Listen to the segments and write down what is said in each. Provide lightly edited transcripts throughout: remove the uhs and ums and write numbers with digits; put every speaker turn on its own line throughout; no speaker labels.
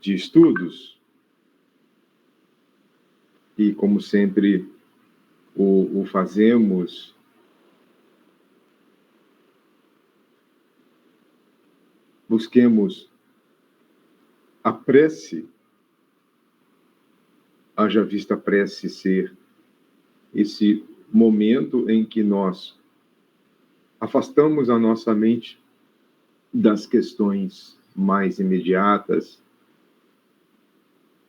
de estudos, e como sempre o fazemos, busquemos a prece, haja vista a prece ser esse momento em que nós afastamos a nossa mente das questões mais imediatas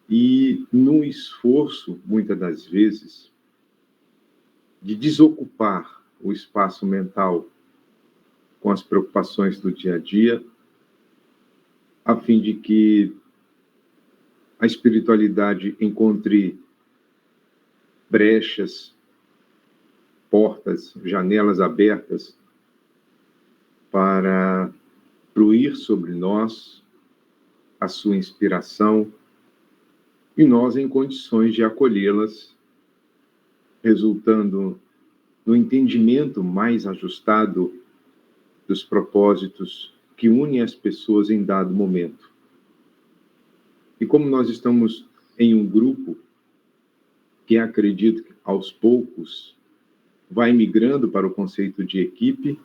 e, num esforço, muitas das vezes, de desocupar o espaço mental com as preocupações do dia a dia, a fim de que a espiritualidade encontre brechas, portas, janelas abertas para fluir sobre nós a sua inspiração e nós em condições de acolhê-las, resultando no entendimento mais ajustado dos propósitos que unem as pessoas em dado momento. E como nós estamos em um grupo que acredito que aos poucos vai migrando para o conceito de equipe,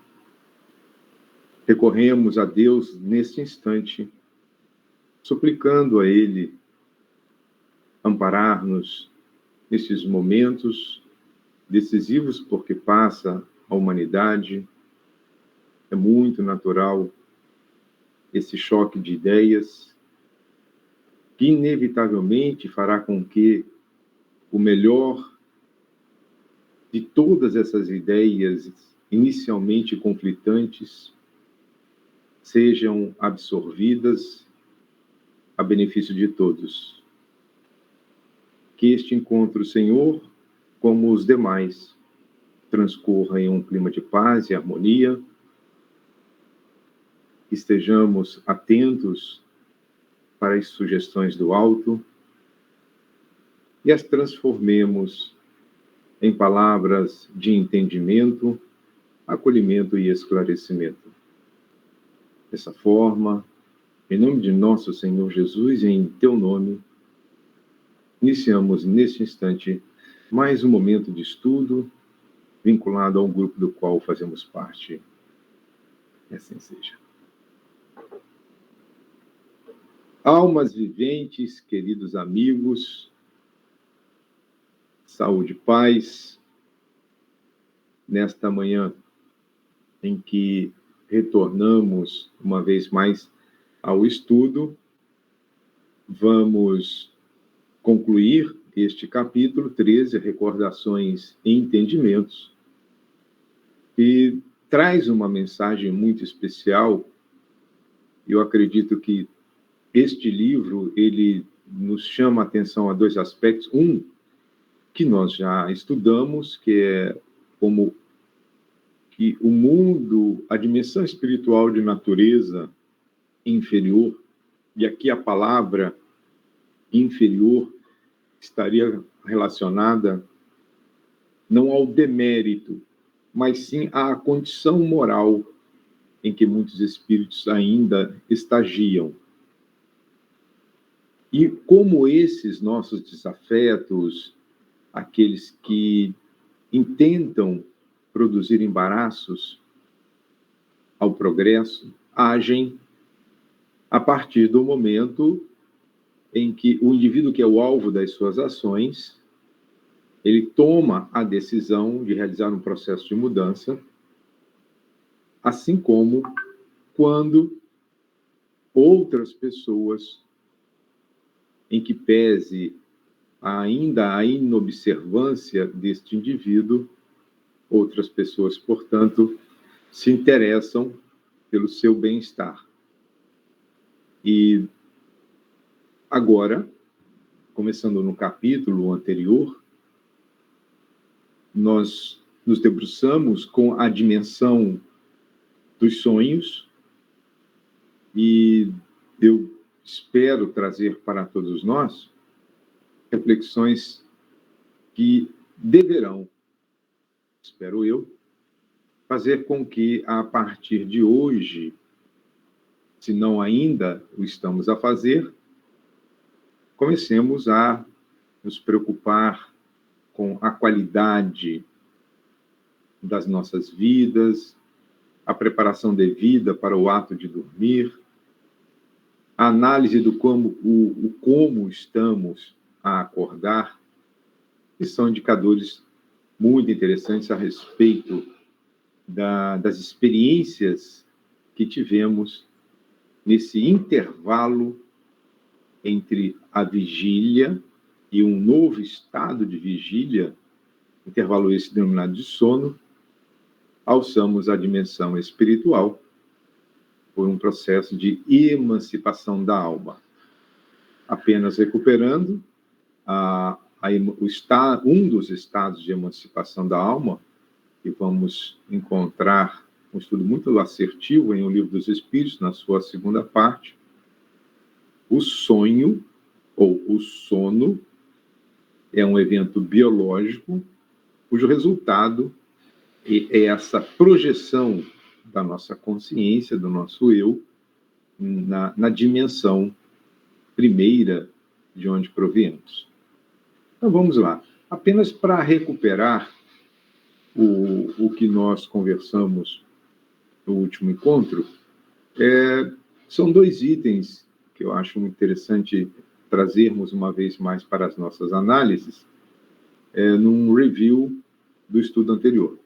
recorremos a Deus nesse instante, suplicando a Ele amparar-nos nesses momentos decisivos porque passa a humanidade. É muito natural esse choque de ideias que inevitavelmente fará com que o melhor de todas essas ideias inicialmente conflitantes sejam absorvidas a benefício de todos. Que este encontro, Senhor, como os demais, transcorra em um clima de paz e harmonia, que estejamos atentos para as sugestões do alto e as transformemos em palavras de entendimento, acolhimento e esclarecimento. Dessa forma, em nome de nosso Senhor Jesus e em teu nome, iniciamos neste instante mais um momento de estudo vinculado ao grupo do qual fazemos parte. E assim seja. Almas viventes, queridos amigos, saúde e paz, nesta manhã em que retornamos uma vez mais ao estudo, vamos concluir este capítulo 13, Recordações e Entendimentos, e traz uma mensagem muito especial. Eu acredito que este livro, ele nos chama a atenção a dois aspectos. Um, que nós já estudamos, que é como que o mundo, a dimensão espiritual de natureza inferior, e aqui a palavra inferior estaria relacionada não ao demérito, mas sim à condição moral em que muitos espíritos ainda estagiam. E como esses nossos desafetos, aqueles que intentam produzir embaraços ao progresso, agem a partir do momento em que o indivíduo que é o alvo das suas ações, ele toma a decisão de realizar um processo de mudança, assim como quando outras pessoas, em que pese ainda a inobservância deste indivíduo, outras pessoas, portanto, se interessam pelo seu bem-estar. E agora, começando no capítulo anterior, nós nos debruçamos com a dimensão dos sonhos e eu espero trazer para todos nós reflexões que deverão, espero eu, fazer com que, a partir de hoje, se não ainda o estamos a fazer, comecemos a nos preocupar com a qualidade das nossas vidas, a preparação devida para o ato de dormir, a análise do como estamos a acordar, que são indicadores muito interessantes a respeito das experiências que tivemos nesse intervalo entre a vigília e um novo estado de vigília, intervalo esse denominado de sono, alçamos a dimensão espiritual por um processo de emancipação da alma. Apenas recuperando um dos estados de emancipação da alma, que vamos encontrar um estudo muito assertivo em O Livro dos Espíritos, na sua segunda parte, o sonho, ou o sono, é um evento biológico cujo resultado é essa projeção da nossa consciência, do nosso eu, na dimensão primeira de onde proviemos. Então, vamos lá. Apenas para recuperar o que nós conversamos no último encontro, são 2 itens que eu acho interessante trazermos uma vez mais para as nossas análises, num review do estudo anterior.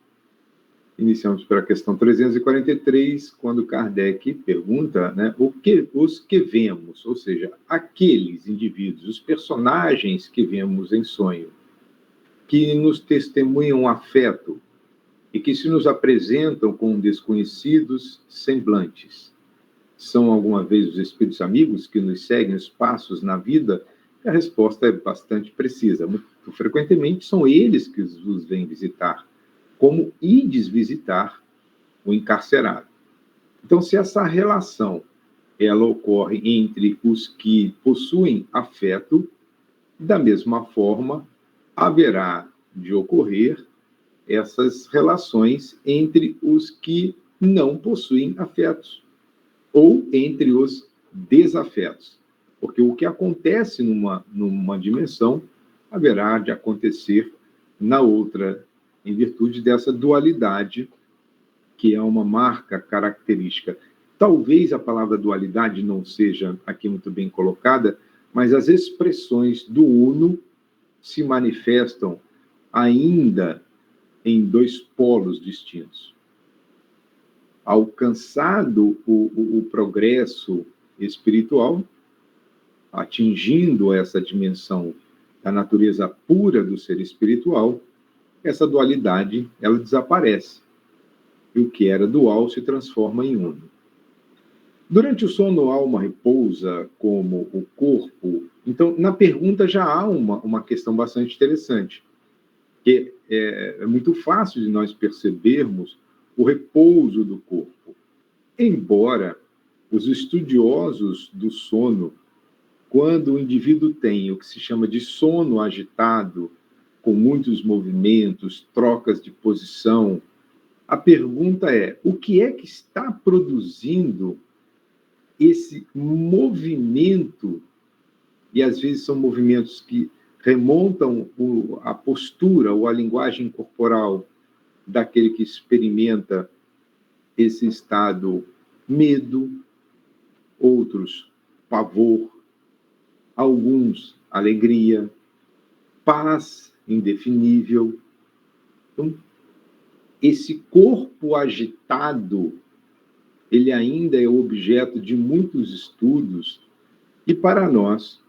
Iniciamos pela questão 343, quando Kardec pergunta, né, os que vemos, ou seja, aqueles indivíduos, os personagens que vemos em sonho, que nos testemunham afeto e que se nos apresentam com desconhecidos semblantes. São alguma vez os espíritos amigos que nos seguem os passos na vida? A resposta é bastante precisa. Muito frequentemente são eles que nos vêm visitar, como ides visitar o encarcerado. Então, se essa relação ela ocorre entre os que possuem afeto, da mesma forma, haverá de ocorrer essas relações entre os que não possuem afetos, ou entre os desafetos. Porque o que acontece numa dimensão, haverá de acontecer na outra, em virtude dessa dualidade, que é uma marca característica. Talvez a palavra dualidade não seja aqui muito bem colocada, mas as expressões do uno se manifestam ainda em 2 polos distintos. Alcançado o progresso espiritual, atingindo essa dimensão da natureza pura do ser espiritual, essa dualidade ela desaparece. E o que era dual se transforma em uno. Durante o sono, a alma repousa como o corpo. Então, na pergunta já há uma questão bastante interessante, que é muito fácil de nós percebermos o repouso do corpo. Embora os estudiosos do sono, quando o indivíduo tem o que se chama de sono agitado, com muitos movimentos, trocas de posição, a pergunta é: o que é que está produzindo esse movimento? E às vezes são movimentos que remontam a postura ou a linguagem corporal daquele que experimenta esse estado medo, outros pavor, alguns alegria, paz indefinível. Então, esse corpo agitado, ele ainda é objeto de muitos estudos, e para nós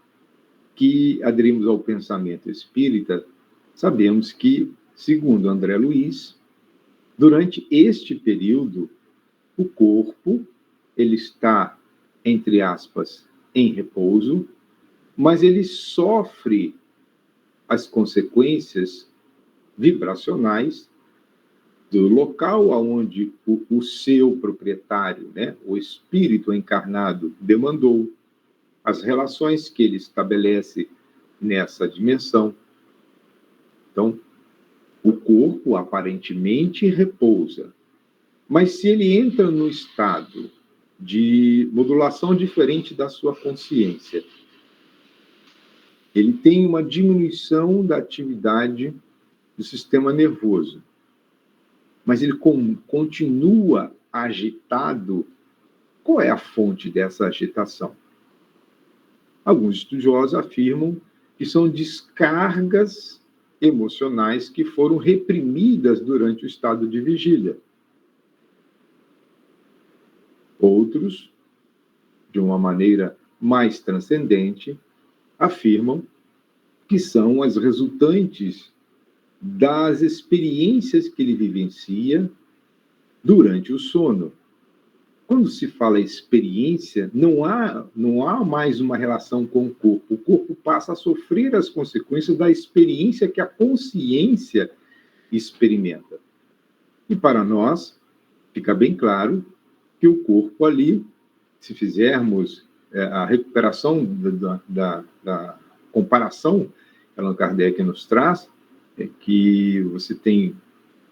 que aderimos ao pensamento espírita, sabemos que, segundo André Luiz, durante este período, o corpo ele está, entre aspas, em repouso, mas ele sofre as consequências vibracionais do local aonde o seu proprietário, né, o espírito encarnado, demandou, as relações que ele estabelece nessa dimensão. Então, o corpo aparentemente repousa, mas se ele entra no estado de modulação diferente da sua consciência, ele tem uma diminuição da atividade do sistema nervoso, mas ele continua agitado. Qual é a fonte dessa agitação? Alguns estudiosos afirmam que são descargas emocionais que foram reprimidas durante o estado de vigília. Outros, de uma maneira mais transcendente, afirmam que são as resultantes das experiências que ele vivencia durante o sono. Quando se fala experiência, não há mais uma relação com o corpo. O corpo passa a sofrer as consequências da experiência que a consciência experimenta. E para nós, fica bem claro que o corpo ali, se fizermos a recuperação da comparação que Allan Kardec nos traz, é que você tem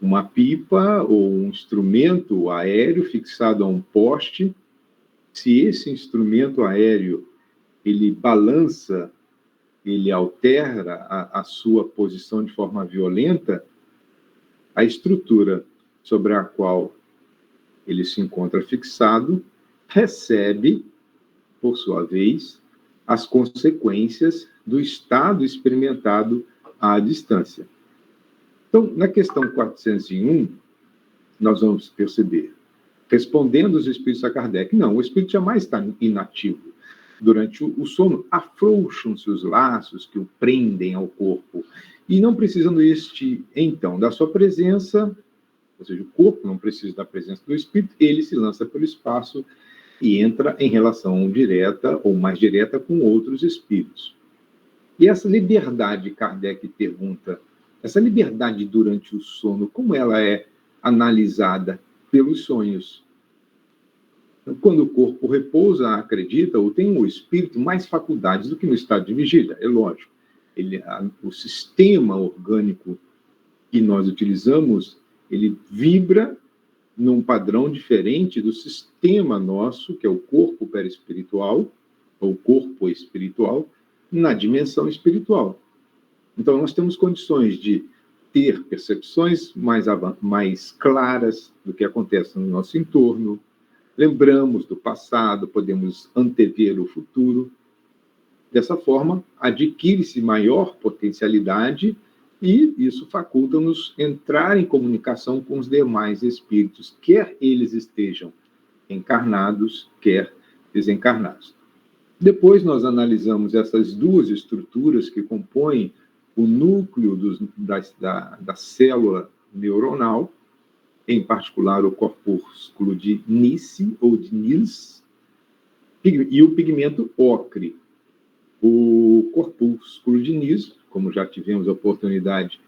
uma pipa ou um instrumento aéreo fixado a um poste. Se esse instrumento aéreo ele balança, ele altera a sua posição de forma violenta, a estrutura sobre a qual ele se encontra fixado recebe, por sua vez, as consequências do estado experimentado à distância. Então, na questão 401, nós vamos perceber, respondendo os espíritos a Kardec, não, o espírito jamais está inativo. Durante o sono, afrouxam-se os laços que o prendem ao corpo, e não precisando então, da sua presença, ou seja, o corpo não precisa da presença do espírito, ele se lança pelo espaço e entra em relação direta ou mais direta com outros espíritos. E essa liberdade, Kardec pergunta, essa liberdade durante o sono, como ela é analisada pelos sonhos? Então, quando o corpo repousa, acredita, ou tem o espírito mais faculdades do que no estado de vigília, é lógico. O sistema orgânico que nós utilizamos, ele vibra num padrão diferente do sistema nosso, que é o corpo perispiritual, ou corpo espiritual, na dimensão espiritual. Então, nós temos condições de ter percepções mais claras do que acontece no nosso entorno, lembramos do passado, podemos antever o futuro. Dessa forma, adquire-se maior potencialidade e isso faculta-nos entrar em comunicação com os demais espíritos, quer eles estejam encarnados, quer desencarnados. Depois nós analisamos essas duas estruturas que compõem o núcleo da célula neuronal, em particular o corpúsculo de Nice ou de Nils, e o pigmento ocre. O corpúsculo de Nice, como já tivemos a oportunidade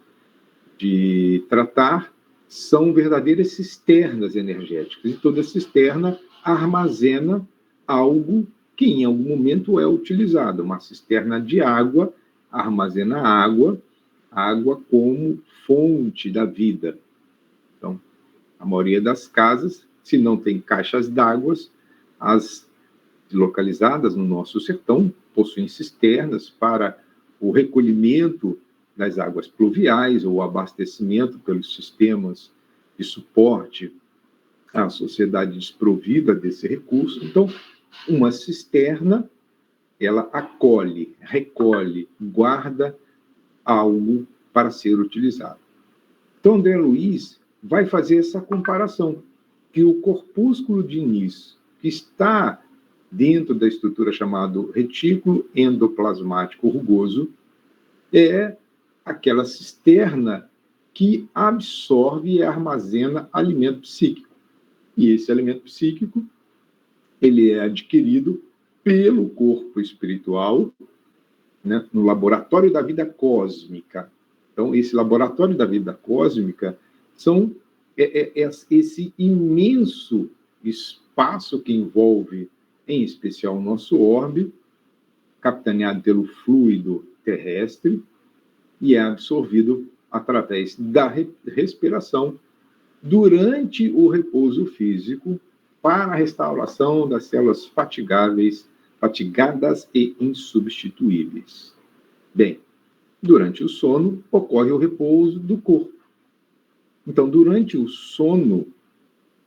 de tratar, são verdadeiras cisternas energéticas, e toda cisterna armazena algo que em algum momento é utilizado. Uma cisterna de água armazena água como fonte da vida. Então, a maioria das casas, se não tem caixas d'água, as localizadas no nosso sertão possuem cisternas para o recolhimento das águas pluviais ou abastecimento pelos sistemas de suporte à sociedade desprovida desse recurso. Então, uma cisterna, ela acolhe, recolhe, guarda algo para ser utilizado. Então, André Luiz vai fazer essa comparação, que o corpúsculo de Nis, que está dentro da estrutura chamada retículo endoplasmático rugoso, é aquela cisterna que absorve e armazena alimento psíquico. E esse alimento psíquico, ele é adquirido pelo corpo espiritual, né, no laboratório da vida cósmica. Então, esse laboratório da vida cósmica são esse imenso espaço que envolve, em especial, o nosso orbe, capitaneado pelo fluido terrestre, e é absorvido através da respiração durante o repouso físico para a restauração das células fatigadas e insubstituíveis. Bem, durante o sono ocorre o repouso do corpo. Então, durante o sono,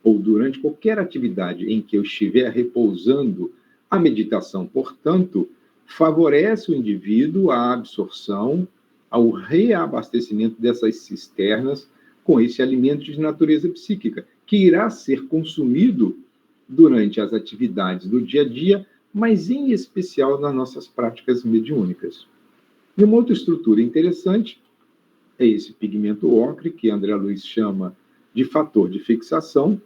ou durante qualquer atividade em que eu estiver repousando, a meditação, portanto, favorece o indivíduo à absorção, ao reabastecimento dessas cisternas com esse alimento de natureza psíquica, que irá ser consumido durante as atividades do dia a dia, mas em especial nas nossas práticas mediúnicas. E uma outra estrutura interessante é esse pigmento ocre, que André Luiz chama de fator de fixação.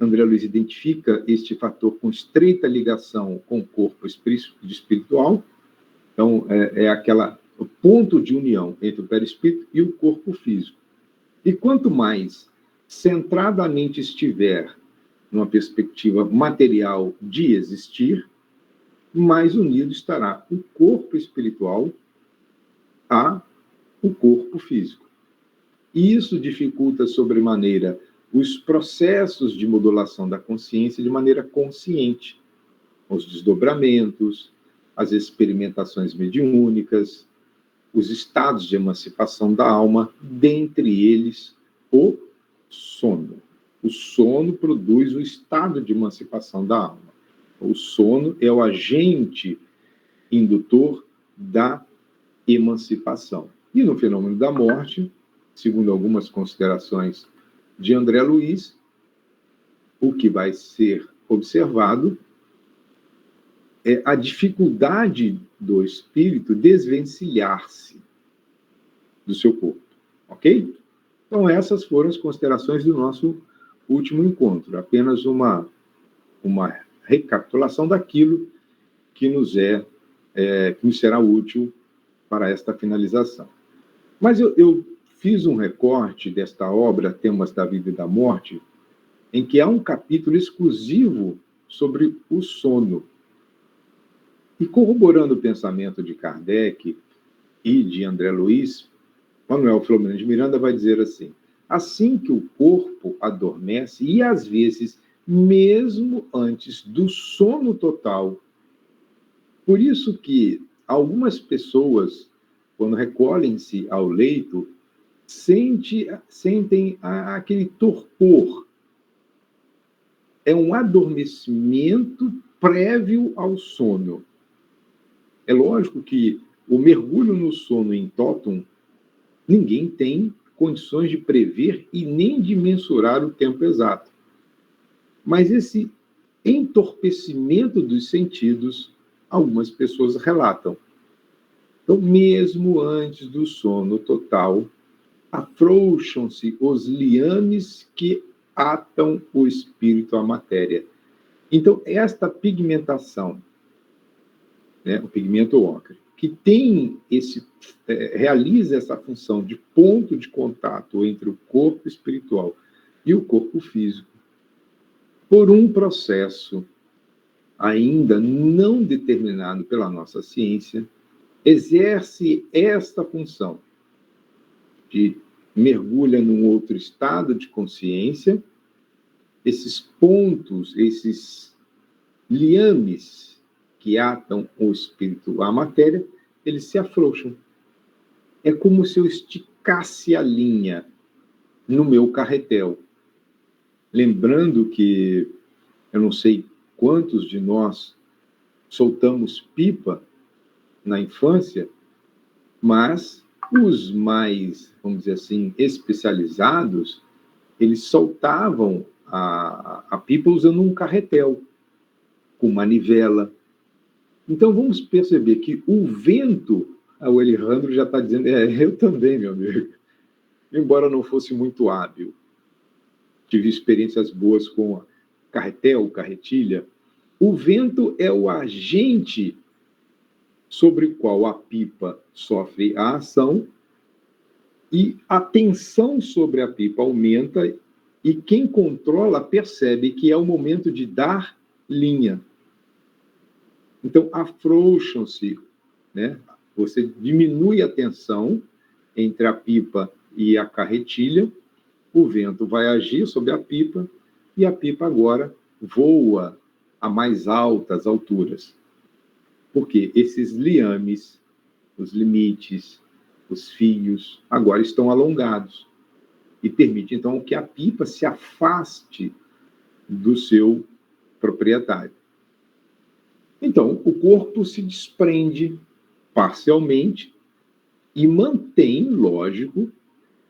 André Luiz identifica este fator com estreita ligação com o corpo espiritual. Então, o ponto de união entre o perispírito e o corpo físico. E quanto mais centradamente estiver numa perspectiva material de existir, mais unido estará o corpo espiritual ao corpo físico. E isso dificulta sobremaneira os processos de modulação da consciência de maneira consciente, os desdobramentos, as experimentações mediúnicas, os estados de emancipação da alma, dentre eles o sono. O sono produz o estado de emancipação da alma. O sono é o agente indutor da emancipação. E no fenômeno da morte, segundo algumas considerações de André Luiz, o que vai ser observado é a dificuldade do espírito desvencilhar-se do seu corpo, ok? Então, essas foram as considerações do nosso último encontro, apenas uma recapitulação daquilo que nos será útil para esta finalização. Mas eu fiz um recorte desta obra, Temas da Vida e da Morte, em que há um capítulo exclusivo sobre o sono. E corroborando o pensamento de Kardec e de André Luiz, Manuel Filomeno de Miranda vai dizer assim que o corpo adormece, e às vezes mesmo antes do sono total. Por isso que algumas pessoas, quando recolhem-se ao leito, sentem aquele torpor. É um adormecimento prévio ao sono. É lógico que o mergulho no sono em totum, ninguém tem condições de prever e nem de mensurar o tempo exato. Mas esse entorpecimento dos sentidos, algumas pessoas relatam. Então, mesmo antes do sono total, afrouxam-se os liames que atam o espírito à matéria. Então, esta pigmentação, o pigmento ocre, que realiza essa função de ponto de contato entre o corpo espiritual e o corpo físico, por um processo ainda não determinado pela nossa ciência, exerce esta função de mergulha num outro estado de consciência, esses pontos, esses liames que atam o espírito à matéria, eles se afrouxam. É como se eu esticasse a linha no meu carretel. Lembrando que, eu não sei quantos de nós soltamos pipa na infância, mas os mais, vamos dizer assim, especializados, eles soltavam a pipa usando um carretel, com manivela. Então, vamos perceber que o vento, o Alejandro já está dizendo, eu também, meu amigo, embora não fosse muito hábil, tive experiências boas com carretel, carretilha. O vento é o agente sobre o qual a pipa sofre a ação e a tensão sobre a pipa aumenta e quem controla percebe que é o momento de dar linha. Então, afrouxam-se, Você diminui a tensão entre a pipa e a carretilha, o vento vai agir sobre a pipa e a pipa agora voa a mais altas alturas. Porque esses liames os limites, os fios, agora estão alongados e permite, então, que a pipa se afaste do seu proprietário. Então, o corpo se desprende parcialmente e mantém, lógico,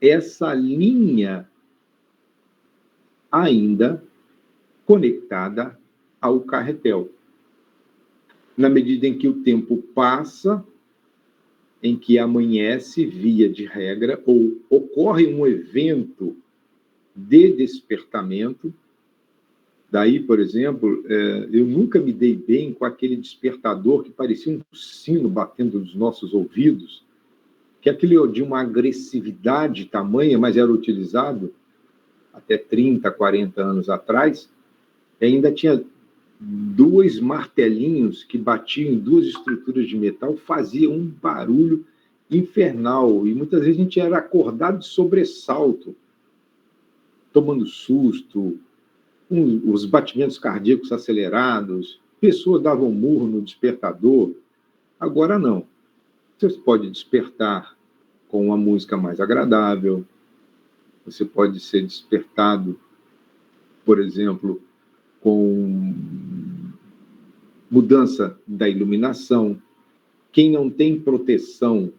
essa linha ainda conectada ao carretel. Na medida em que o tempo passa, em que amanhece, via de regra, ou ocorre um evento de despertamento. Daí, por exemplo, eu nunca me dei bem com aquele despertador que parecia um sino batendo nos nossos ouvidos, que aquele de uma agressividade tamanha, mas era utilizado até 30, 40 anos atrás, e ainda tinha 2 martelinhos que batiam em 2 estruturas de metal, faziam um barulho infernal, e muitas vezes a gente era acordado de sobressalto, tomando susto, os batimentos cardíacos acelerados, pessoas davam murro no despertador. Agora não. Você pode despertar com uma música mais agradável, você pode ser despertado, por exemplo, com mudança da iluminação. Quem não tem proteção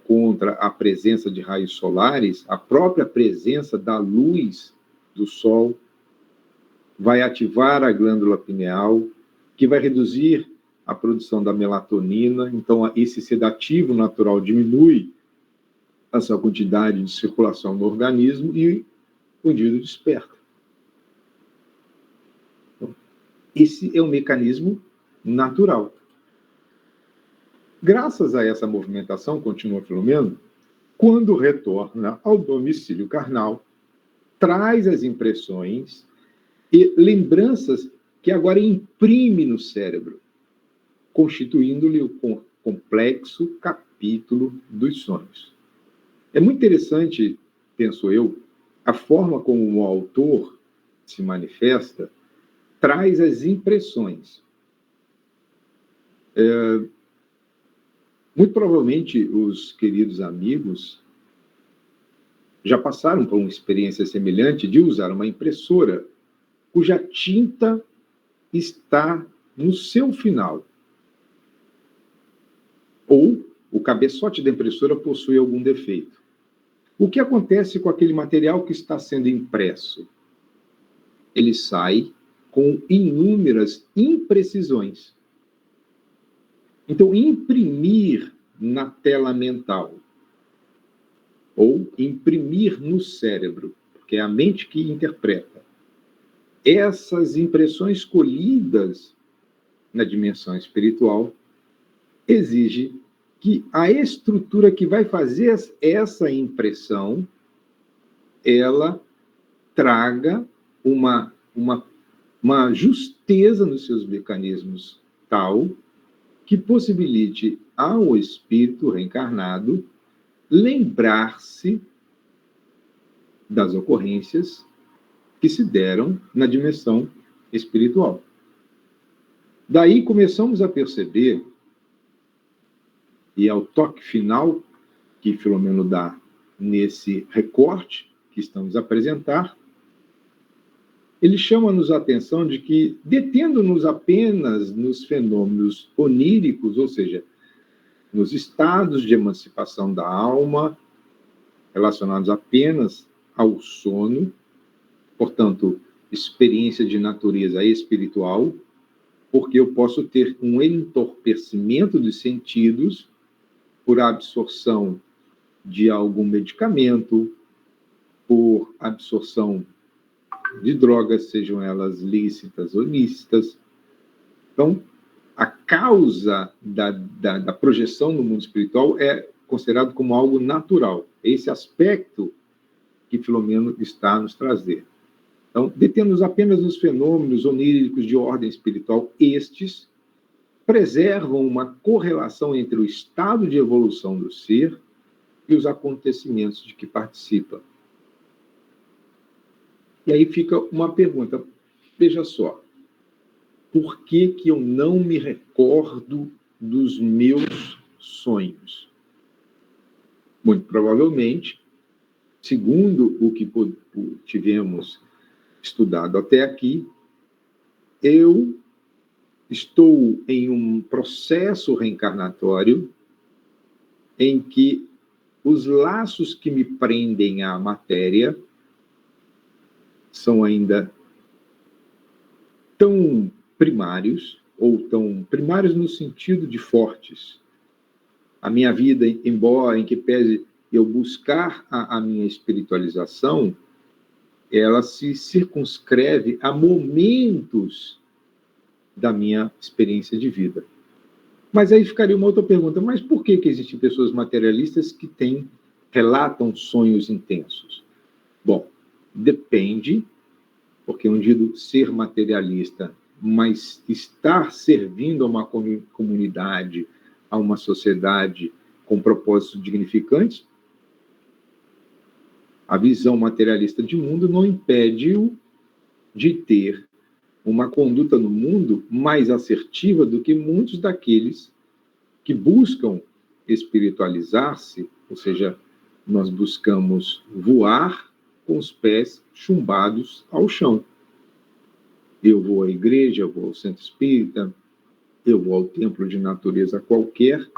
contra a presença de raios solares, a própria presença da luz do sol vai ativar a glândula pineal, que vai reduzir a produção da melatonina. Então, esse sedativo natural diminui a sua quantidade de circulação no organismo e o indivíduo desperta. Então, esse é um mecanismo natural. Graças a essa movimentação, continua Filomeno, quando retorna ao domicílio carnal, traz as impressões e lembranças que agora imprime no cérebro, constituindo-lhe o complexo capítulo dos sonhos. É muito interessante, penso eu, a forma como o autor se manifesta, traz as impressões. Muito provavelmente os queridos amigos já passaram por uma experiência semelhante de usar uma impressora cuja tinta está no seu final. Ou o cabeçote da impressora possui algum defeito. O que acontece com aquele material que está sendo impresso? Ele sai com inúmeras imprecisões. Então, imprimir na tela mental, ou imprimir no cérebro, porque é a mente que interpreta, essas impressões colhidas na dimensão espiritual, exige que a estrutura que vai fazer essa impressão, ela traga uma justeza nos seus mecanismos tal que possibilite ao espírito reencarnado lembrar-se das ocorrências que se deram na dimensão espiritual. Daí começamos a perceber, e é o toque final que Filomeno dá nesse recorte que estamos a apresentar, ele chama-nos a atenção de que, detendo-nos apenas nos fenômenos oníricos, ou seja, nos estados de emancipação da alma, relacionados apenas ao sono, portanto, experiência de natureza espiritual, porque eu posso ter um entorpecimento dos sentidos por absorção de algum medicamento, por absorção de drogas, sejam elas lícitas ou ilícitas. Então, a causa da projeção no mundo espiritual é considerado como algo natural. Esse aspecto que Filomeno está a nos trazer. Então, detendo-nos apenas nos fenômenos oníricos de ordem espiritual, estes preservam uma correlação entre o estado de evolução do ser e os acontecimentos de que participa. E aí fica uma pergunta. Veja só, por que eu não me recordo dos meus sonhos? Muito provavelmente, segundo o que tivemos estudado até aqui, eu estou em um processo reencarnatório em que os laços que me prendem à matéria são ainda tão primários, ou tão primários no sentido de fortes. A minha vida, embora em que pese eu buscar a minha espiritualização, ela se circunscreve a momentos da minha experiência de vida. Mas aí ficaria uma outra pergunta, mas por que existem pessoas materialistas que relatam sonhos intensos? Bom, depende, porque eu não digo ser materialista, mas estar servindo a uma comunidade, a uma sociedade com propósitos dignificantes, a visão materialista de mundo não impede-o de ter uma conduta no mundo mais assertiva do que muitos daqueles que buscam espiritualizar-se, ou seja, nós buscamos voar com os pés chumbados ao chão. Eu vou à igreja, eu vou ao centro espírita, eu vou ao templo de natureza qualquer,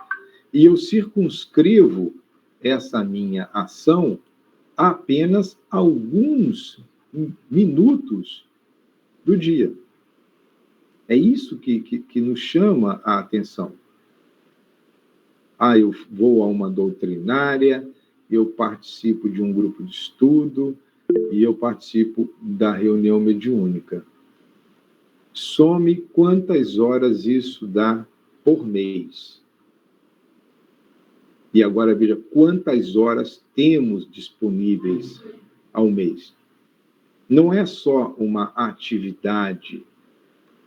e eu circunscrevo essa minha ação a apenas alguns minutos do dia. É isso que nos chama a atenção. Eu vou a uma doutrinária, eu participo de um grupo de estudo e eu participo da reunião mediúnica. Some quantas horas isso dá por mês. E agora veja quantas horas temos disponíveis ao mês. Não é só uma atividade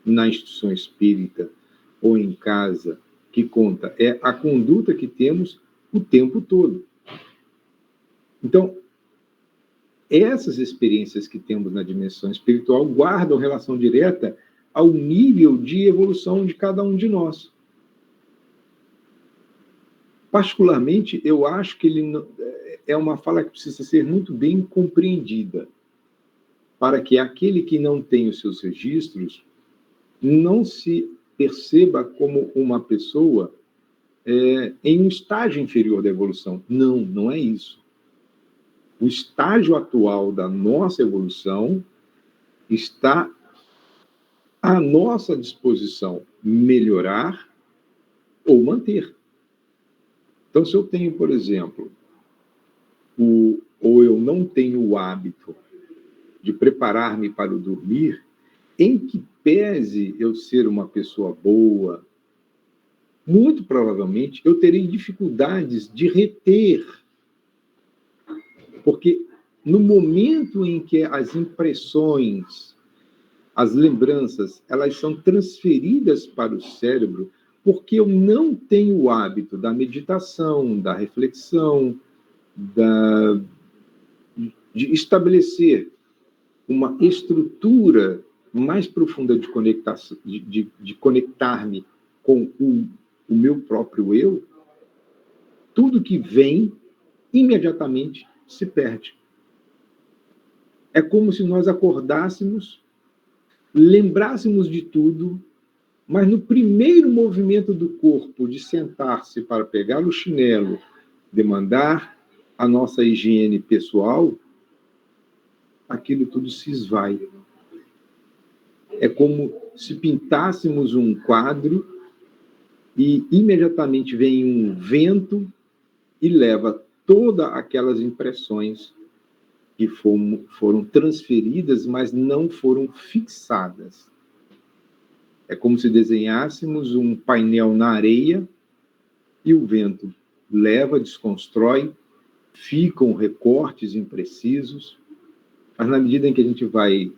na instituição espírita ou em casa que conta, é a conduta que temos o tempo todo. Então, essas experiências que temos na dimensão espiritual guardam relação direta ao nível de evolução de cada um de nós. Particularmente, eu acho que é uma fala que precisa ser muito bem compreendida, para que aquele que não tem os seus registros não se perceba como uma pessoa em um estágio inferior da evolução. Não, não é isso. O estágio atual da nossa evolução está à nossa disposição melhorar ou manter. Então, se eu tenho, por exemplo, ou eu não tenho o hábito de preparar-me para o dormir, em que pese eu ser uma pessoa boa, muito provavelmente eu terei dificuldades de reter. Porque no momento em que as impressões, as lembranças, elas são transferidas para o cérebro, porque eu não tenho o hábito da meditação, da reflexão, de estabelecer uma estrutura mais profunda de conectar-me com o meu próprio eu, tudo que vem imediatamente se perde. É como se nós acordássemos, lembrássemos de tudo, mas no primeiro movimento do corpo de sentar-se para pegar o chinelo, demandar a nossa higiene pessoal, aquilo tudo se esvai. É como se pintássemos um quadro e imediatamente vem um vento e leva todas aquelas impressões que foram transferidas, mas não foram fixadas. É como se desenhássemos um painel na areia e o vento leva, desconstrói, ficam recortes imprecisos, mas na medida em que a gente vai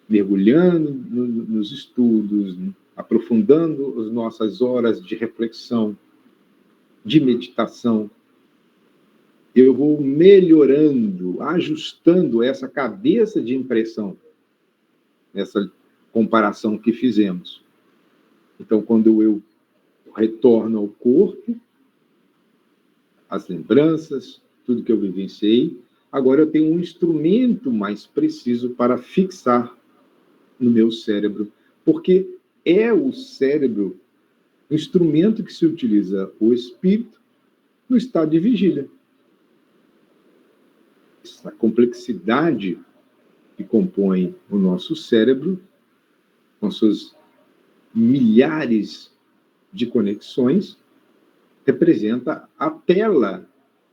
mergulhando nos estudos, aprofundando as nossas horas de reflexão, de meditação, eu vou melhorando, ajustando essa cabeça de impressão, essa comparação que fizemos. Então, quando eu retorno ao corpo, as lembranças, tudo que eu vivenciei. Agora eu tenho um instrumento mais preciso para fixar no meu cérebro, porque é o cérebro o instrumento que se utiliza o espírito no estado de vigília. Essa complexidade que compõe o nosso cérebro, com suas milhares de conexões, representa a tela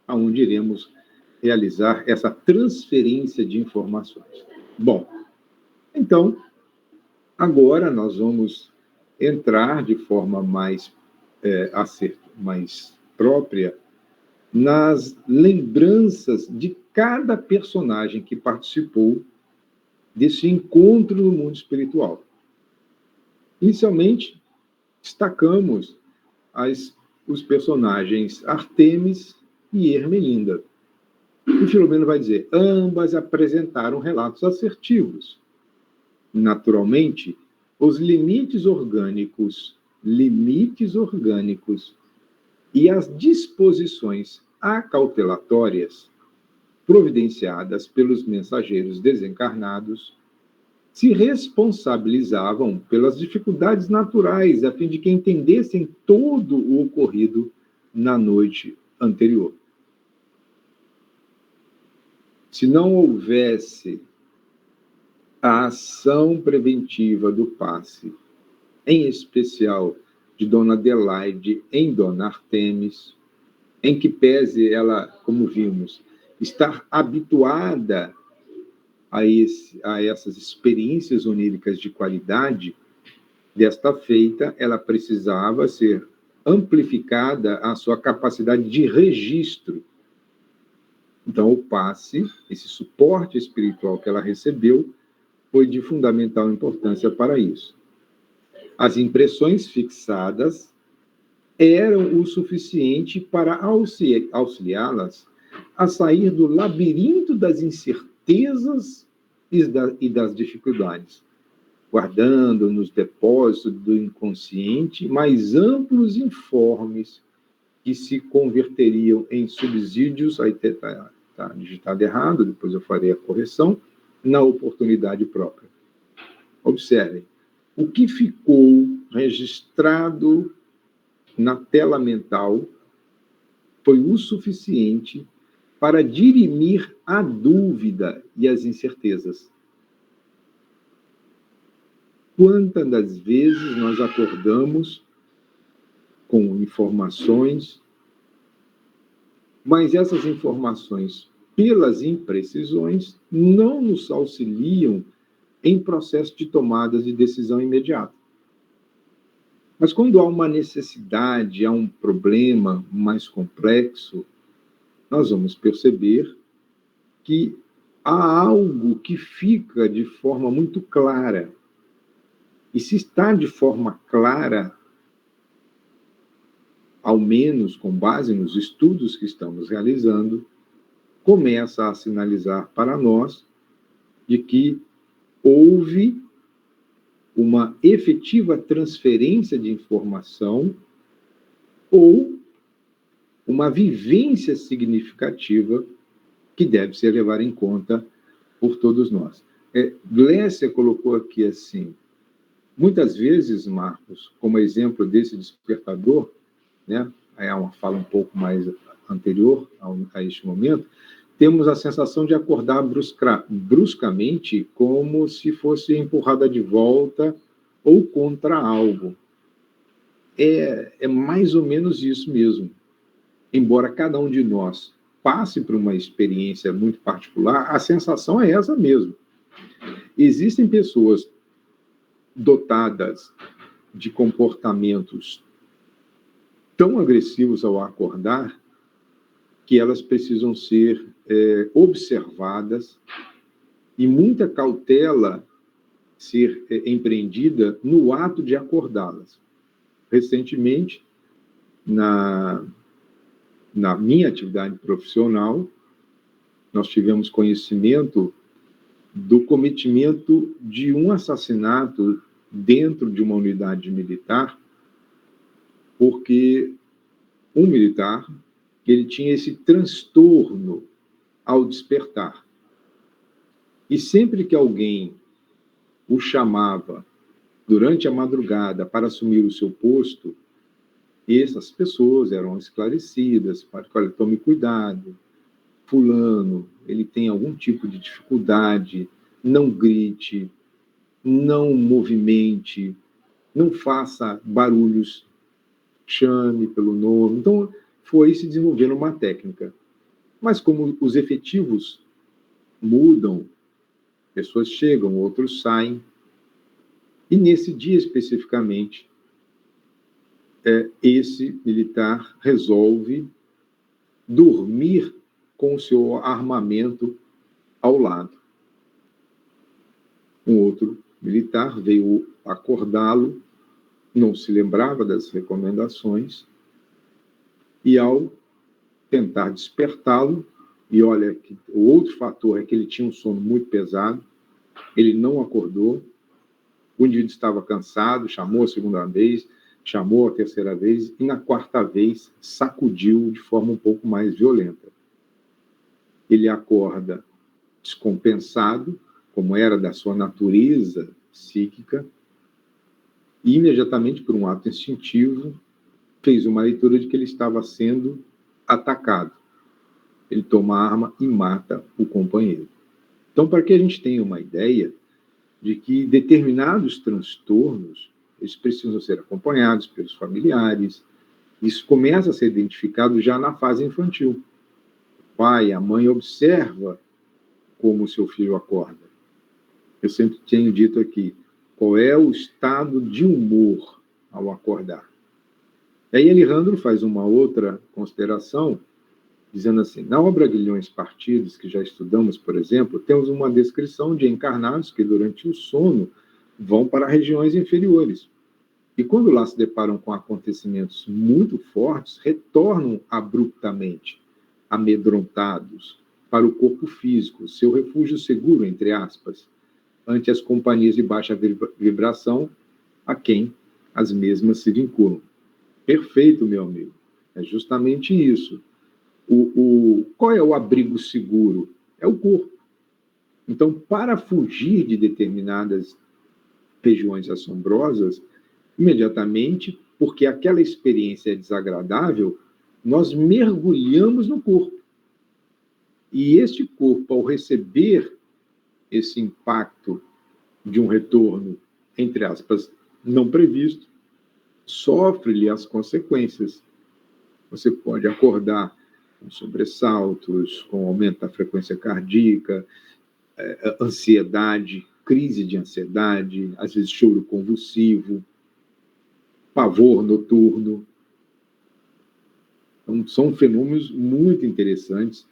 onde iremos realizar essa transferência de informações. Bom, então, agora nós vamos entrar de forma mais própria nas lembranças de cada personagem que participou desse encontro no mundo espiritual. Inicialmente, destacamos os personagens Artemis e Ermelinda. E Filomeno vai dizer, ambas apresentaram relatos assertivos. Naturalmente, os limites orgânicos e as disposições acautelatórias providenciadas pelos mensageiros desencarnados se responsabilizavam pelas dificuldades naturais, a fim de que entendessem todo o ocorrido na noite anterior. Se não houvesse a ação preventiva do passe, em especial de Dona Adelaide em Dona Artemis, em que pese ela, como vimos, estar habituada a essas experiências oníricas de qualidade, desta feita, ela precisava ser amplificada a sua capacidade de registro. Então, o passe, esse suporte espiritual que ela recebeu, foi de fundamental importância para isso. As impressões fixadas eram o suficiente para auxiliá-las a sair do labirinto das incertezas e das dificuldades, guardando nos depósitos do inconsciente mais amplos informes que se converteriam em subsídios, aí está digitado errado, depois eu farei a correção, na oportunidade própria. Observem, o que ficou registrado na tela mental foi o suficiente para dirimir a dúvida e as incertezas. Quantas das vezes nós acordamos com informações, mas essas informações, pelas imprecisões, não nos auxiliam em processo de tomadas de decisão imediata. Mas quando há uma necessidade, há um problema mais complexo, nós vamos perceber que há algo que fica de forma muito clara. E se está de forma clara, ao menos com base nos estudos que estamos realizando, começa a sinalizar para nós de que houve uma efetiva transferência de informação ou uma vivência significativa que deve ser levada em conta por todos nós. Glécia colocou aqui assim, muitas vezes, Marcos, como exemplo desse despertador, né, é uma fala um pouco mais anterior a este momento, temos a sensação de acordar bruscamente, como se fosse empurrada de volta ou contra algo. É mais ou menos isso mesmo. Embora cada um de nós passe por uma experiência muito particular, a sensação é essa mesmo. Existem pessoas dotadas de comportamentos tão agressivos ao acordar que elas precisam ser observadas e muita cautela ser empreendida no ato de acordá-las. Recentemente, na minha atividade profissional, nós tivemos conhecimento do cometimento de um assassinato dentro de uma unidade militar, porque um militar que ele tinha esse transtorno ao despertar. E sempre que alguém o chamava durante a madrugada para assumir o seu posto, essas pessoas eram esclarecidas, para que, olha, tome cuidado, fulano, ele tem algum tipo de dificuldade, não grite, não movimente, não faça barulhos, chame pelo nome. Então, foi se desenvolvendo uma técnica. Mas como os efetivos mudam, pessoas chegam, outros saem, e nesse dia especificamente, esse militar resolve dormir com o seu armamento ao lado. Um outro militar veio acordá-lo, não se lembrava das recomendações, e ao tentar despertá-lo, e olha, o outro fator é que ele tinha um sono muito pesado, ele não acordou, o indivíduo estava cansado, chamou a segunda vez, chamou a terceira vez, e na quarta vez sacudiu de forma um pouco mais violenta. Ele acorda descompensado, como era da sua natureza psíquica, e imediatamente, por um ato instintivo, fez uma leitura de que ele estava sendo atacado. Ele toma a arma e mata o companheiro. Então, para que a gente tenha uma ideia de que determinados transtornos, eles precisam ser acompanhados pelos familiares, isso começa a ser identificado já na fase infantil. O pai, a mãe observa como o seu filho acorda. Eu sempre tenho dito aqui, qual é o estado de humor ao acordar? E aí Alejandro faz uma outra consideração, dizendo assim, na obra Guilhões Partidos, que já estudamos, por exemplo, temos uma descrição de encarnados que, durante o sono, vão para regiões inferiores. E quando lá se deparam com acontecimentos muito fortes, retornam abruptamente, amedrontados, para o corpo físico, seu refúgio seguro, entre aspas, ante as companhias de baixa vibração a quem as mesmas se vinculam. Perfeito, meu amigo. É justamente isso. Qual é o abrigo seguro? É o corpo. Então, para fugir de determinadas regiões assombrosas, imediatamente, porque aquela experiência é desagradável, nós mergulhamos no corpo. E este corpo, ao receber esse impacto de um retorno, entre aspas, não previsto, sofre-lhe as consequências. Você pode acordar com sobressaltos, com aumento da frequência cardíaca, ansiedade, crise de ansiedade, às vezes choro convulsivo, pavor noturno. Então, são fenômenos muito interessantes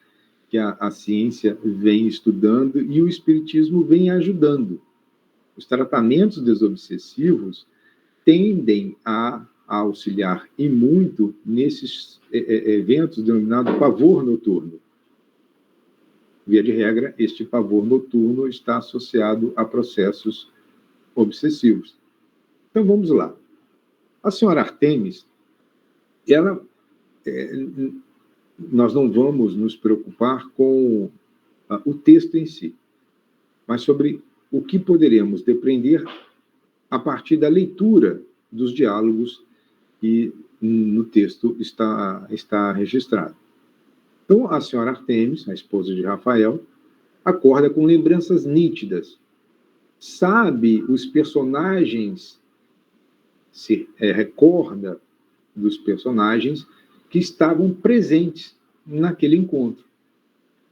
que a ciência vem estudando e o espiritismo vem ajudando. Os tratamentos desobsessivos tendem a auxiliar e muito nesses eventos denominados pavor noturno. Via de regra, este pavor noturno está associado a processos obsessivos. Então, vamos lá. A senhora Artemis, ela, nós não vamos nos preocupar com o texto em si, mas sobre o que poderemos depreender a partir da leitura dos diálogos que no texto está registrado. Então, a senhora Artemis, a esposa de Rafael, acorda com lembranças nítidas. Sabe os personagens, se recorda dos personagens que estavam presentes naquele encontro.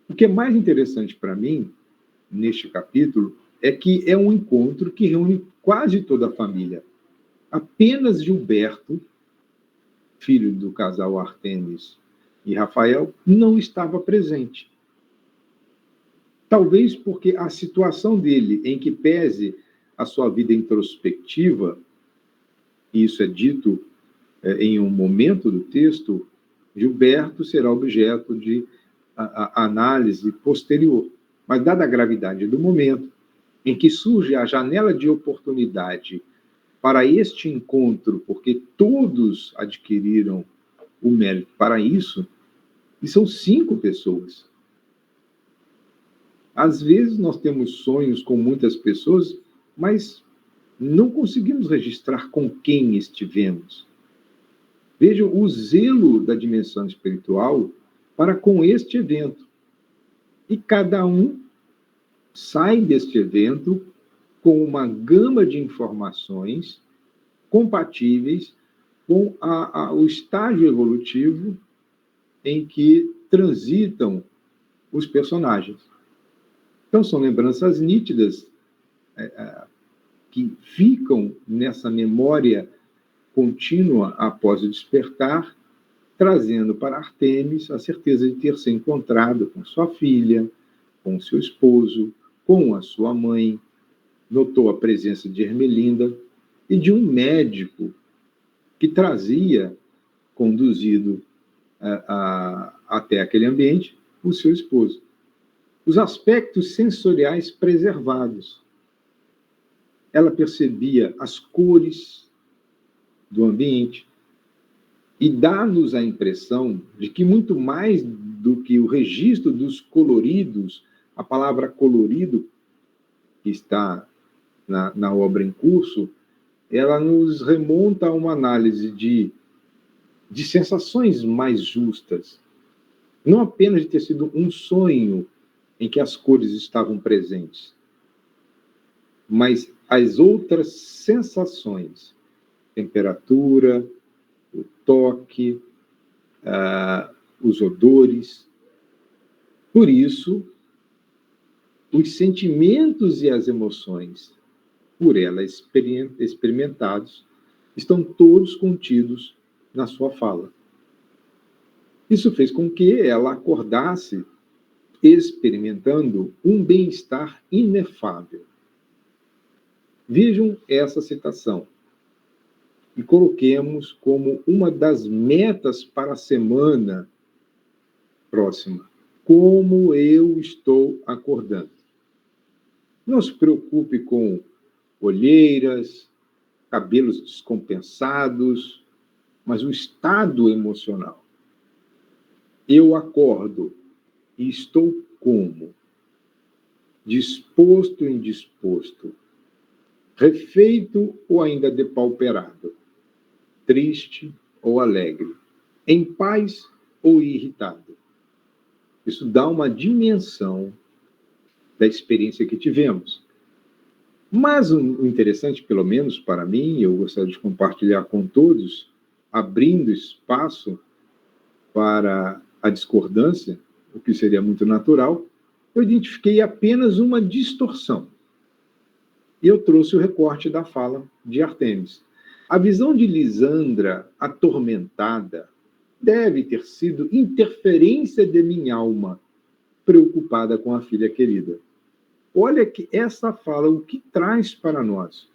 O que é mais interessante para mim, neste capítulo, é que é um encontro que reúne quase toda a família. Apenas Gilberto, filho do casal Artemis e Rafael, não estava presente. Talvez porque a situação dele, em que pese a sua vida introspectiva, e isso é dito em um momento do texto, Gilberto será objeto de análise posterior. Mas, dada a gravidade do momento, em que surge a janela de oportunidade para este encontro, porque todos adquiriram o mérito para isso, E são 5 pessoas. Às vezes nós temos sonhos com muitas pessoas, mas não conseguimos registrar com quem estivemos. Vejam o zelo da dimensão espiritual para com este evento. E cada um sai deste evento com uma gama de informações compatíveis com o estágio evolutivo em que transitam os personagens. Então, são lembranças nítidas que ficam nessa memória contínua após o despertar, trazendo para Artemis a certeza de ter se encontrado com sua filha, com seu esposo, com a sua mãe, notou a presença de Ermelinda e de um médico que trazia, conduzido até aquele ambiente, o seu esposo. Os aspectos sensoriais preservados. Ela percebia as cores do ambiente e dá-nos a impressão de que muito mais do que o registro dos coloridos, a palavra colorido que está na obra em curso, ela nos remonta a uma análise de sensações mais justas, não apenas de ter sido um sonho em que as cores estavam presentes, mas as outras sensações, temperatura, o toque, os odores. Por isso, os sentimentos e as emoções por ela experimentados estão todos contidos na sua fala. Isso fez com que ela acordasse experimentando um bem-estar inefável. Vejam essa citação e coloquemos como uma das metas para a semana próxima. Como eu estou acordando. Não se preocupe com olheiras, cabelos descompensados, mas o estado emocional. Eu acordo e estou como? Disposto ou indisposto? Refeito ou ainda depauperado? Triste ou alegre? Em paz ou irritado? Isso dá uma dimensão da experiência que tivemos. Mas o interessante, pelo menos para mim, eu gostaria de compartilhar com todos, abrindo espaço para a discordância, o que seria muito natural, eu identifiquei apenas uma distorção. E eu trouxe o recorte da fala de Artemis. A visão de Lisandra atormentada deve ter sido interferência de minha alma, preocupada com a filha querida. Olha que essa fala, o que traz para nós?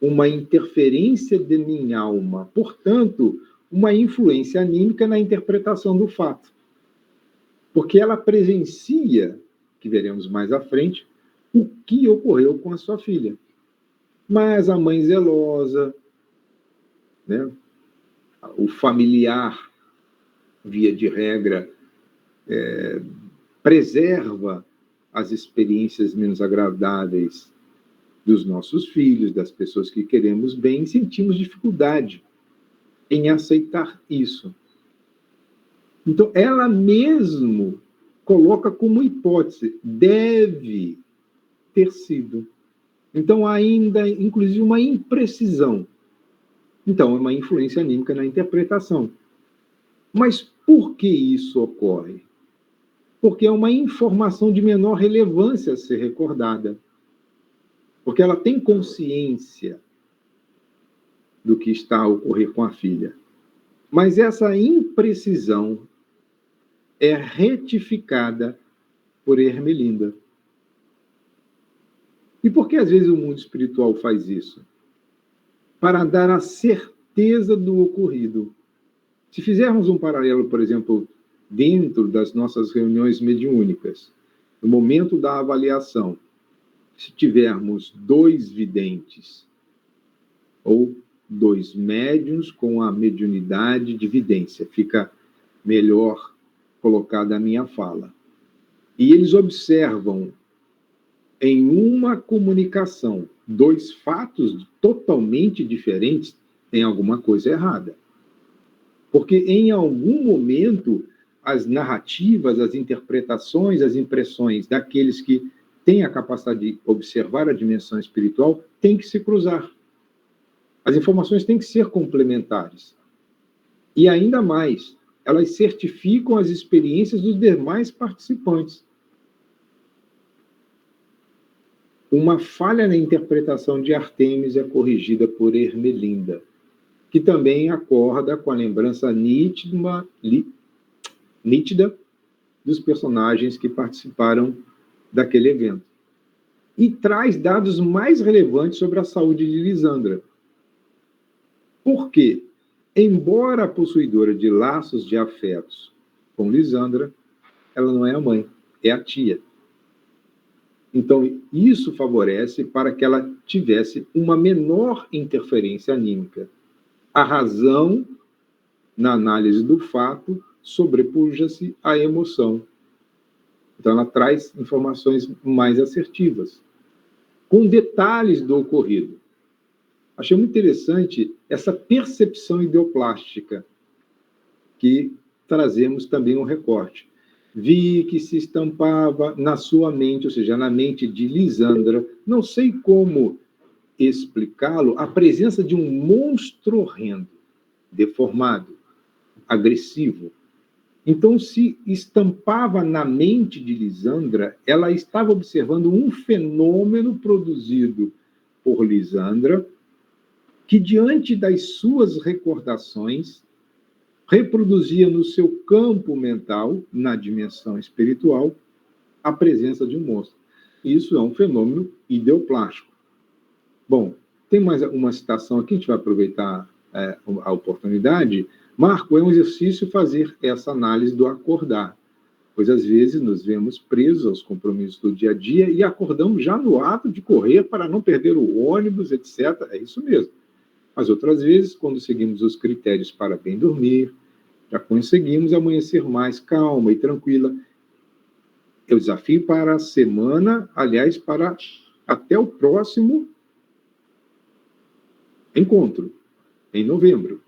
Uma interferência de minha alma, portanto, uma influência anímica na interpretação do fato. Porque ela presencia, que veremos mais à frente, o que ocorreu com a sua filha. Mas a mãe zelosa, né? O familiar, via de regra, preserva as experiências menos agradáveis dos nossos filhos, das pessoas que queremos bem, e sentimos dificuldade em aceitar isso. Então, ela mesmo coloca como hipótese, deve ter sido. Então, ainda, inclusive, uma imprecisão. Então, é uma influência anímica na interpretação. Mas por que isso ocorre? Porque é uma informação de menor relevância a ser recordada. Porque ela tem consciência do que está a ocorrer com a filha. Mas essa imprecisão é retificada por Ermelinda. E por que às vezes o mundo espiritual faz isso? Para dar a certeza do ocorrido. Se fizermos um paralelo, por exemplo, dentro das nossas reuniões mediúnicas, no momento da avaliação, se tivermos 2 videntes ou 2 médiuns com a mediunidade de vidência, fica melhor colocada a minha fala. E eles observam em uma comunicação 2 fatos totalmente diferentes, tem alguma coisa errada. Porque em algum momento as narrativas, as interpretações, as impressões daqueles que têm a capacidade de observar a dimensão espiritual têm que se cruzar. As informações têm que ser complementares. E ainda mais, elas certificam as experiências dos demais participantes. Uma falha na interpretação de Artemis é corrigida por Ermelinda, que também acorda com a lembrança nítida dos personagens que participaram daquele evento. E traz dados mais relevantes sobre a saúde de Lisandra. Por quê? Embora possuidora de laços de afetos com Lisandra, ela não é a mãe, é a tia. Então, isso favorece para que ela tivesse uma menor interferência anímica. A razão, na análise do fato, sobrepuja-se à emoção. Então, ela traz informações mais assertivas, com detalhes do ocorrido. Achei muito interessante essa percepção ideoplástica, que trazemos também um recorte. Vi que se estampava na sua mente, ou seja, na mente de Lisandra, não sei como explicá-lo, a presença de um monstro horrendo, deformado, agressivo. Então, se estampava na mente de Lisandra, ela estava observando um fenômeno produzido por Lisandra, que, diante das suas recordações, reproduzia no seu campo mental, na dimensão espiritual, a presença de um monstro. Isso é um fenômeno ideoplástico. Bom, tem mais uma citação aqui, a gente vai aproveitar a oportunidade. Marco, é um exercício fazer essa análise do acordar, pois às vezes nos vemos presos aos compromissos do dia a dia e acordamos já no ato de correr para não perder o ônibus, etc. É isso mesmo. Mas outras vezes, quando seguimos os critérios para bem dormir, já conseguimos amanhecer mais calma e tranquila. É o desafio para a semana, aliás, para até o próximo encontro, em novembro.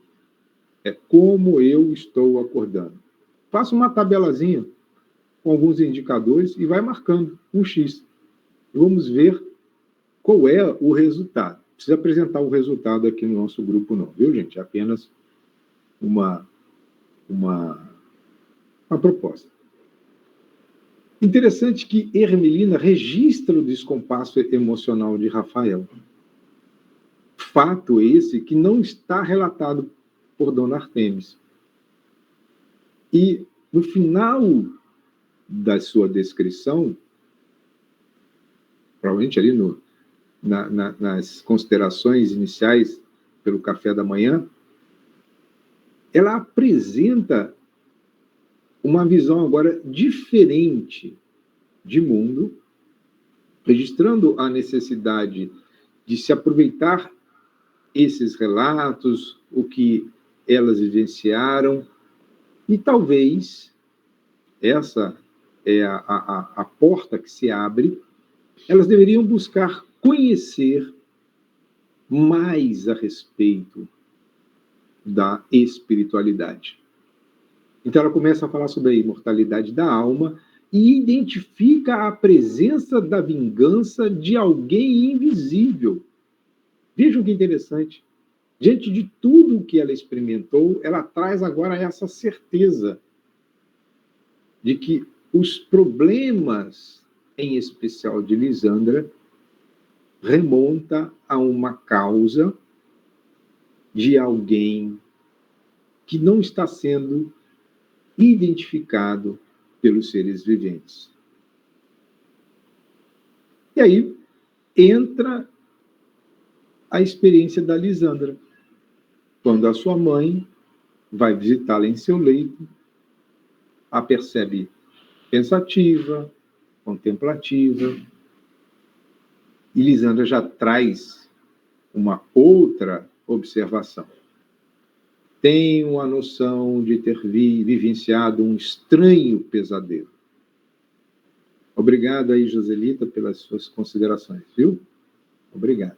É como eu estou acordando. Faça uma tabelazinha com alguns indicadores e vai marcando um X. E vamos ver qual é o resultado. Não precisa apresentar o resultado aqui no nosso grupo, não, viu, gente? É apenas uma proposta. Interessante que Ermelina registra o descompasso emocional de Rafael. Fato esse que não está relatado por Dona Artemis. E, no final da sua descrição, provavelmente ali nas considerações iniciais pelo café da manhã, ela apresenta uma visão agora diferente de mundo, registrando a necessidade de se aproveitar esses relatos, o que elas vivenciaram, e talvez essa é a porta que se abre, elas deveriam buscar conhecer mais a respeito da espiritualidade. Então ela começa a falar sobre a imortalidade da alma e identifica a presença da vingança de alguém invisível. Vejam que interessante. Diante de tudo o que ela experimentou, ela traz agora essa certeza de que os problemas, em especial de Lisandra, remonta a uma causa de alguém que não está sendo identificado pelos seres viventes. E aí entra a experiência da Lisandra, quando a sua mãe vai visitá-la em seu leito, a percebe pensativa, contemplativa, e Lisandra já traz uma outra observação. tenho a noção de ter vivenciado um estranho pesadelo. Obrigado aí, Joselita, pelas suas considerações, viu? Obrigado.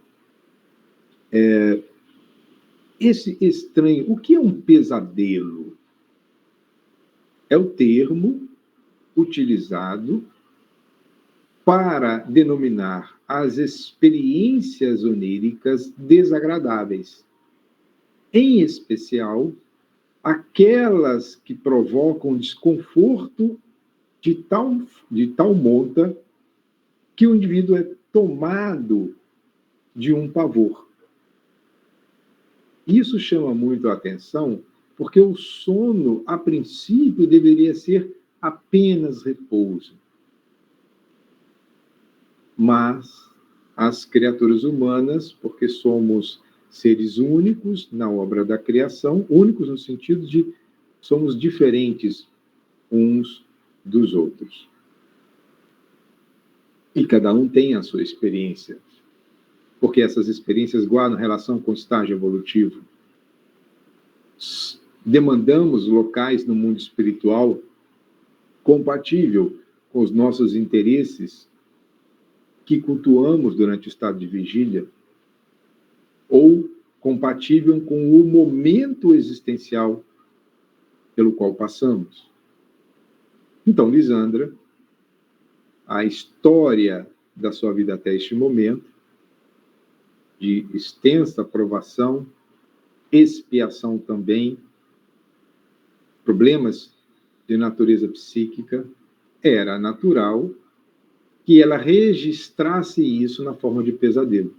Esse estranho, o que é um pesadelo? É o termo utilizado para denominar as experiências oníricas desagradáveis, em especial aquelas que provocam desconforto de tal monta que o indivíduo é tomado de um pavor. Isso chama muito a atenção, porque o sono, a princípio, deveria ser apenas repouso. Mas as criaturas humanas, porque somos seres únicos na obra da criação, únicos no sentido de somos diferentes uns dos outros. E cada um tem a sua experiência, porque essas experiências guardam relação com o estágio evolutivo. Demandamos locais no mundo espiritual compatível com os nossos interesses que cultuamos durante o estado de vigília, ou compatível com o momento existencial pelo qual passamos. Então, Lisandra, a história da sua vida até este momento, de extensa provação, expiação também, problemas de natureza psíquica, era natural que ela registrasse isso na forma de pesadelo.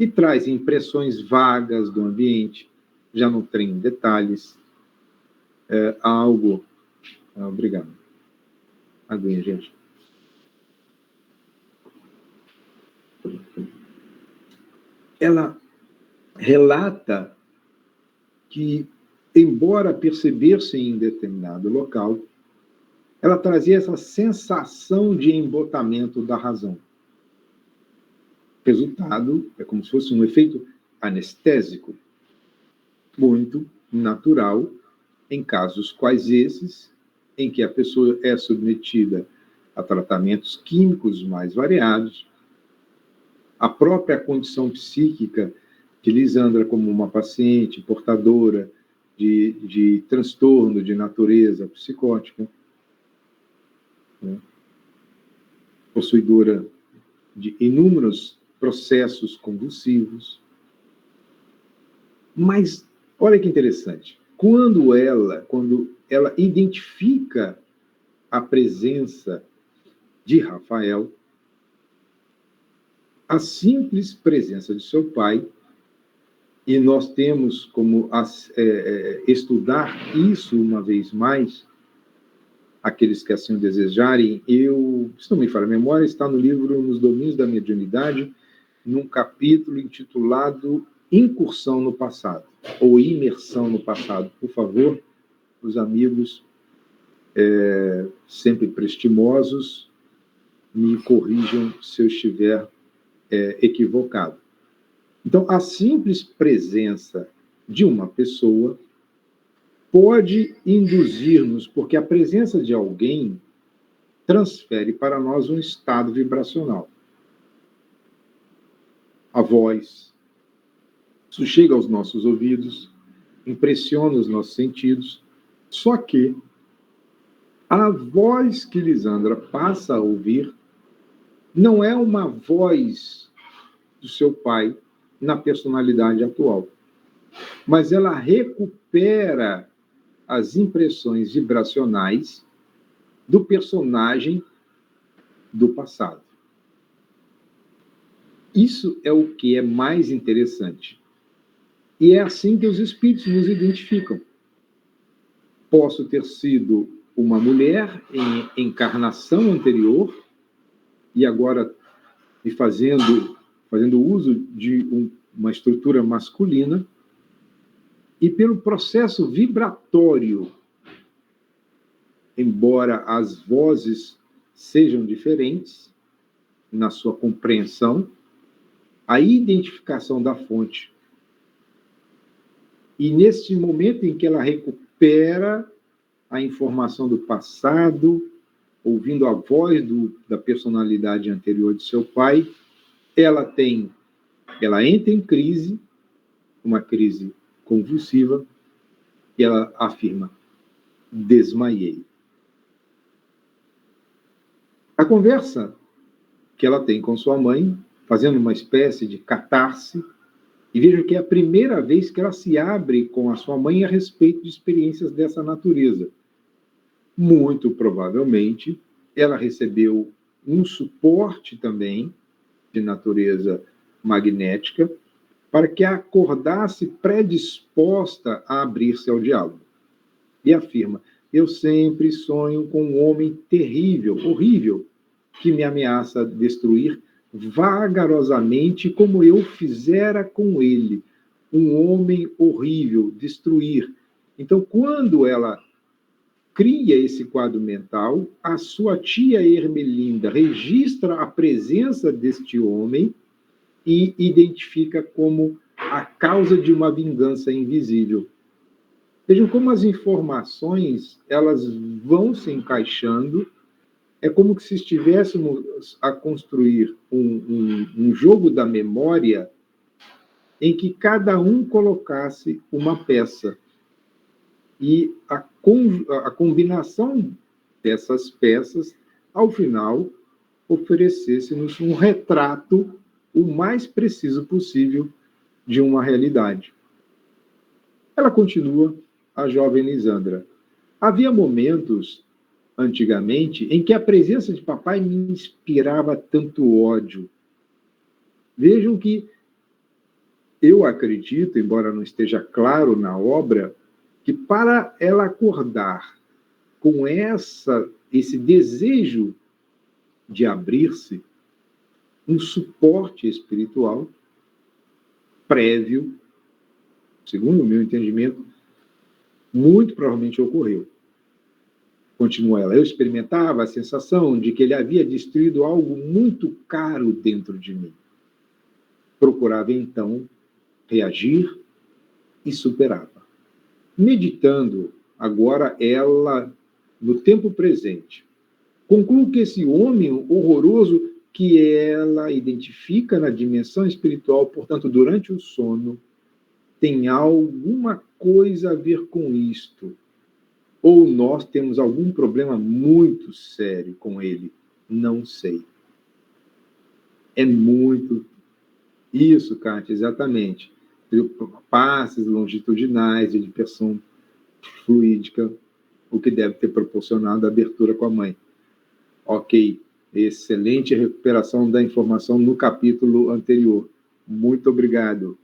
E traz impressões vagas do ambiente, já não tem detalhes, algo... obrigado. Aguinha, gente. Ela relata que, embora perceber-se em determinado local, ela trazia essa sensação de embotamento da razão. Resultado é como se fosse um efeito anestésico, muito natural em casos quais esses, em que a pessoa é submetida a tratamentos químicos mais variados, a própria condição psíquica de Lisandra como uma paciente portadora de transtorno de natureza psicótica, né? Possuidora de inúmeros processos convulsivos. Mas, olha que interessante, quando ela identifica a presença de Rafael, a simples presença de seu pai, e nós temos como estudar isso uma vez mais, aqueles que assim o desejarem, se não me falha a memória, está no livro Nos Domínios da Mediunidade, num capítulo intitulado Incursão no Passado, ou Imersão no Passado. Por favor, os amigos sempre prestimosos, me corrijam se eu estiver equivocado. Então, a simples presença de uma pessoa pode induzir-nos, porque a presença de alguém transfere para nós um estado vibracional. A voz, isso chega aos nossos ouvidos, impressiona os nossos sentidos, só que a voz que Lisandra passa a ouvir não é uma voz do seu pai na personalidade atual, mas ela recupera as impressões vibracionais do personagem do passado. Isso é o que é mais interessante. E é assim que os espíritos nos identificam. Posso ter sido uma mulher em encarnação anterior e agora me fazendo uso de uma estrutura masculina, e pelo processo vibratório, embora as vozes sejam diferentes na sua compreensão, a identificação da fonte E nesse momento em que ela recupera a informação do passado, ouvindo a voz da personalidade anterior de seu pai, ela entra em crise, uma crise convulsiva, e ela afirma: desmaiei. A conversa que ela tem com sua mãe, fazendo uma espécie de catarse, e vejo que é a primeira vez que ela se abre com a sua mãe a respeito de experiências dessa natureza. Muito provavelmente, ela recebeu um suporte também de natureza magnética para que a acordasse predisposta a abrir-se ao diálogo. E afirma: eu sempre sonho com um homem terrível, horrível, que me ameaça destruir vagarosamente como eu fizera com ele. Um homem horrível, destruir. Então, quando ela cria esse quadro mental, a sua tia Ermelinda registra a presença deste homem e identifica como a causa de uma vingança invisível. Vejam como as informações elas vão se encaixando. É como se estivéssemos a construir um jogo da memória em que cada um colocasse uma peça. E a combinação dessas peças, ao final, oferecesse-nos um retrato o mais preciso possível de uma realidade. Ela continua, a jovem Lisandra. Havia momentos, antigamente, em que a presença de papai me inspirava tanto ódio. Vejam que eu acredito, embora não esteja claro na obra, que para ela acordar com esse desejo de abrir-se, um suporte espiritual prévio, segundo o meu entendimento, muito provavelmente ocorreu. Continua ela: eu experimentava a sensação de que ele havia destruído algo muito caro dentro de mim. Procurava, então, reagir e superava. Meditando, agora ela, no tempo presente, concluo que esse homem horroroso que ela identifica na dimensão espiritual, portanto, durante o sono, tem alguma coisa a ver com isto. Ou nós temos algum problema muito sério com ele. Não sei. É muito... Isso, Kátia, exatamente. Passes longitudinais de dispersão fluídica, o que deve ter proporcionado a abertura com a mãe. Ok, excelente recuperação da informação no capítulo anterior. Muito obrigado.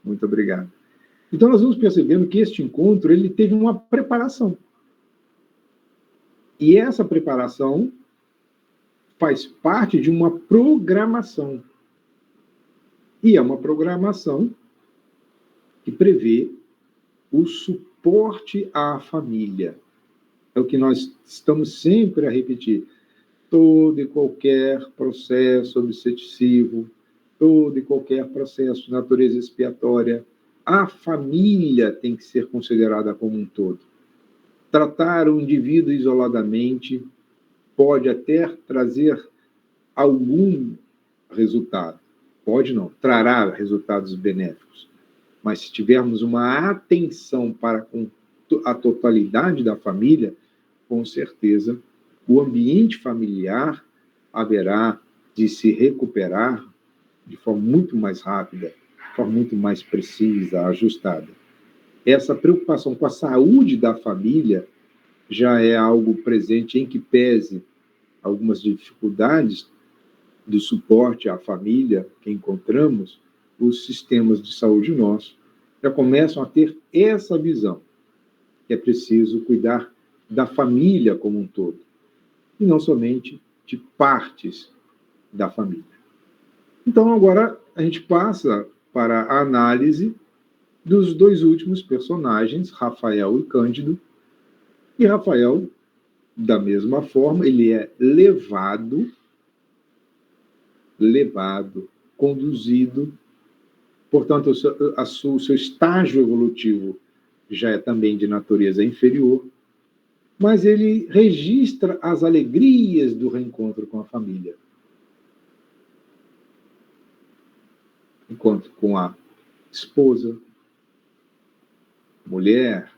Muito obrigado. Então, nós vamos percebendo que este encontro ele teve uma preparação. E essa preparação faz parte de uma programação. E é uma programação que prevê o suporte à família. É o que nós estamos sempre a repetir. Todo e qualquer processo obsessivo, todo e qualquer processo de natureza expiatória, a família tem que ser considerada como um todo. Tratar o indivíduo isoladamente pode até trazer algum resultado. Pode não, trará resultados benéficos. Mas se tivermos uma atenção para a totalidade da família, com certeza o ambiente familiar haverá de se recuperar de forma muito mais rápida, de forma muito mais precisa, ajustada. Essa preocupação com a saúde da família já é algo presente em que pese algumas dificuldades do suporte à família que encontramos, os sistemas de saúde nossos já começam a ter essa visão, que é preciso cuidar da família como um todo, e não somente de partes da família. Então, agora, a gente passa para a análise dos dois últimos personagens, Rafael e Cândido. E Rafael, da mesma forma, ele é levado, conduzido Portanto, o seu estágio evolutivo já é também de natureza inferior, mas ele registra as alegrias do reencontro com a família. Encontro com a esposa, mulher,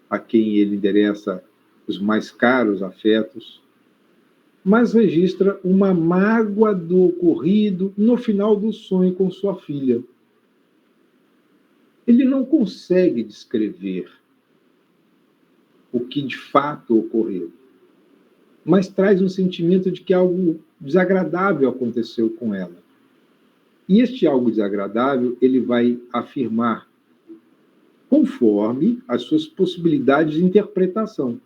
a quem ele endereça os mais caros afetos, mas registra uma mágoa do ocorrido no final do sonho com sua filha. Ele não consegue descrever o que de fato ocorreu, mas traz um sentimento de que algo desagradável aconteceu com ela. E este algo desagradável ele vai afirmar conforme as suas possibilidades de interpretação.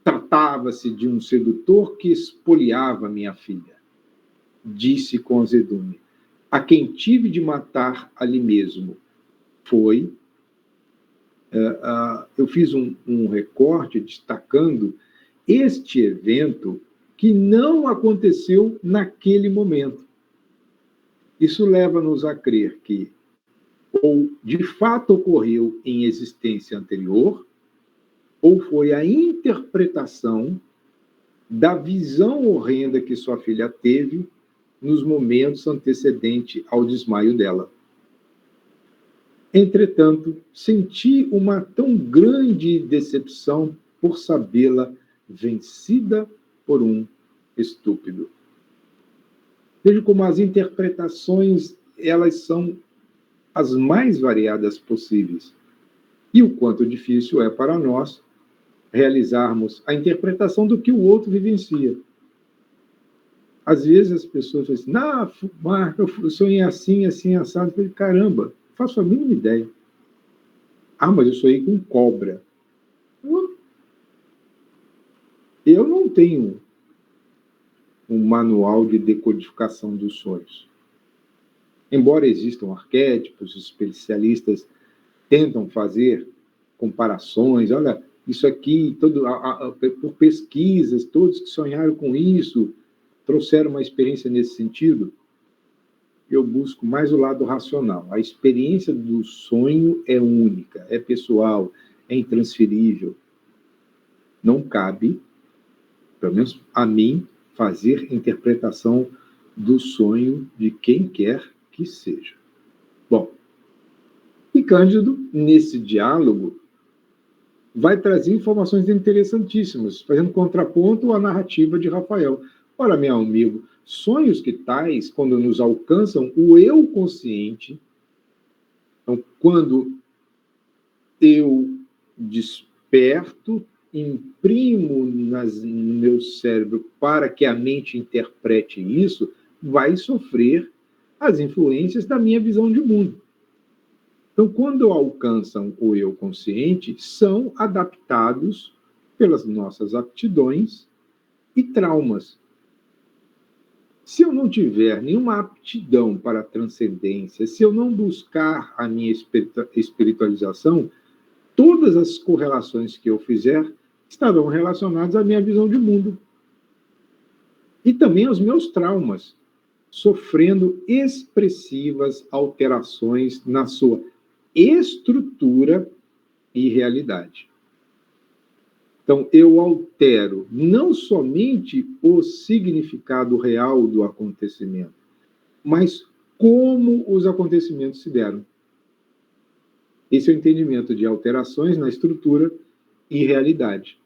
Tratava-se de um sedutor que espoliava minha filha, disse com azedume. A quem tive de matar ali mesmo foi... eu fiz um recorte destacando este evento que não aconteceu naquele momento. Isso leva-nos a crer que ou de fato ocorreu em existência anterior, ou foi a interpretação da visão horrenda que sua filha teve nos momentos antecedentes ao desmaio dela. Entretanto, senti uma tão grande decepção por sabê-la vencida por um estúpido. Veja como as interpretações, elas são as mais variadas possíveis. E o quanto difícil é para nós realizarmos a interpretação do que o outro vivencia. Às vezes as pessoas dizem assim, Marco, eu sonhei assim, assim, assado. Eu falei, caramba, não faço a mínima ideia. Mas eu sonhei com cobra. Eu não tenho um manual de decodificação dos sonhos. Embora existam arquétipos, especialistas tentam fazer comparações, olha, isso aqui, por pesquisas, todos que sonharam com isso, trouxeram uma experiência nesse sentido. Eu busco mais o lado racional. A experiência do sonho é única, é pessoal, é intransferível. Não cabe, pelo menos a mim, fazer interpretação do sonho de quem quer que seja. Bom, e Cândido, nesse diálogo, vai trazer informações interessantíssimas, fazendo contraponto à narrativa de Rafael. Ora, meu amigo, sonhos que tais, quando nos alcançam o eu consciente, então, quando eu desperto, imprimo no meu cérebro para que a mente interprete isso, vai sofrer as influências da minha visão de mundo. Então, quando alcançam o eu consciente, são adaptados pelas nossas aptidões e traumas. Se eu não tiver nenhuma aptidão para a transcendência, se eu não buscar a minha espiritualização, todas as correlações que eu fizer estarão relacionadas à minha visão de mundo. E também aos meus traumas, sofrendo expressivas alterações na sua estrutura e realidade. Então, eu altero não somente o significado real do acontecimento, mas como os acontecimentos se deram. Esse é o entendimento de alterações na estrutura e realidade.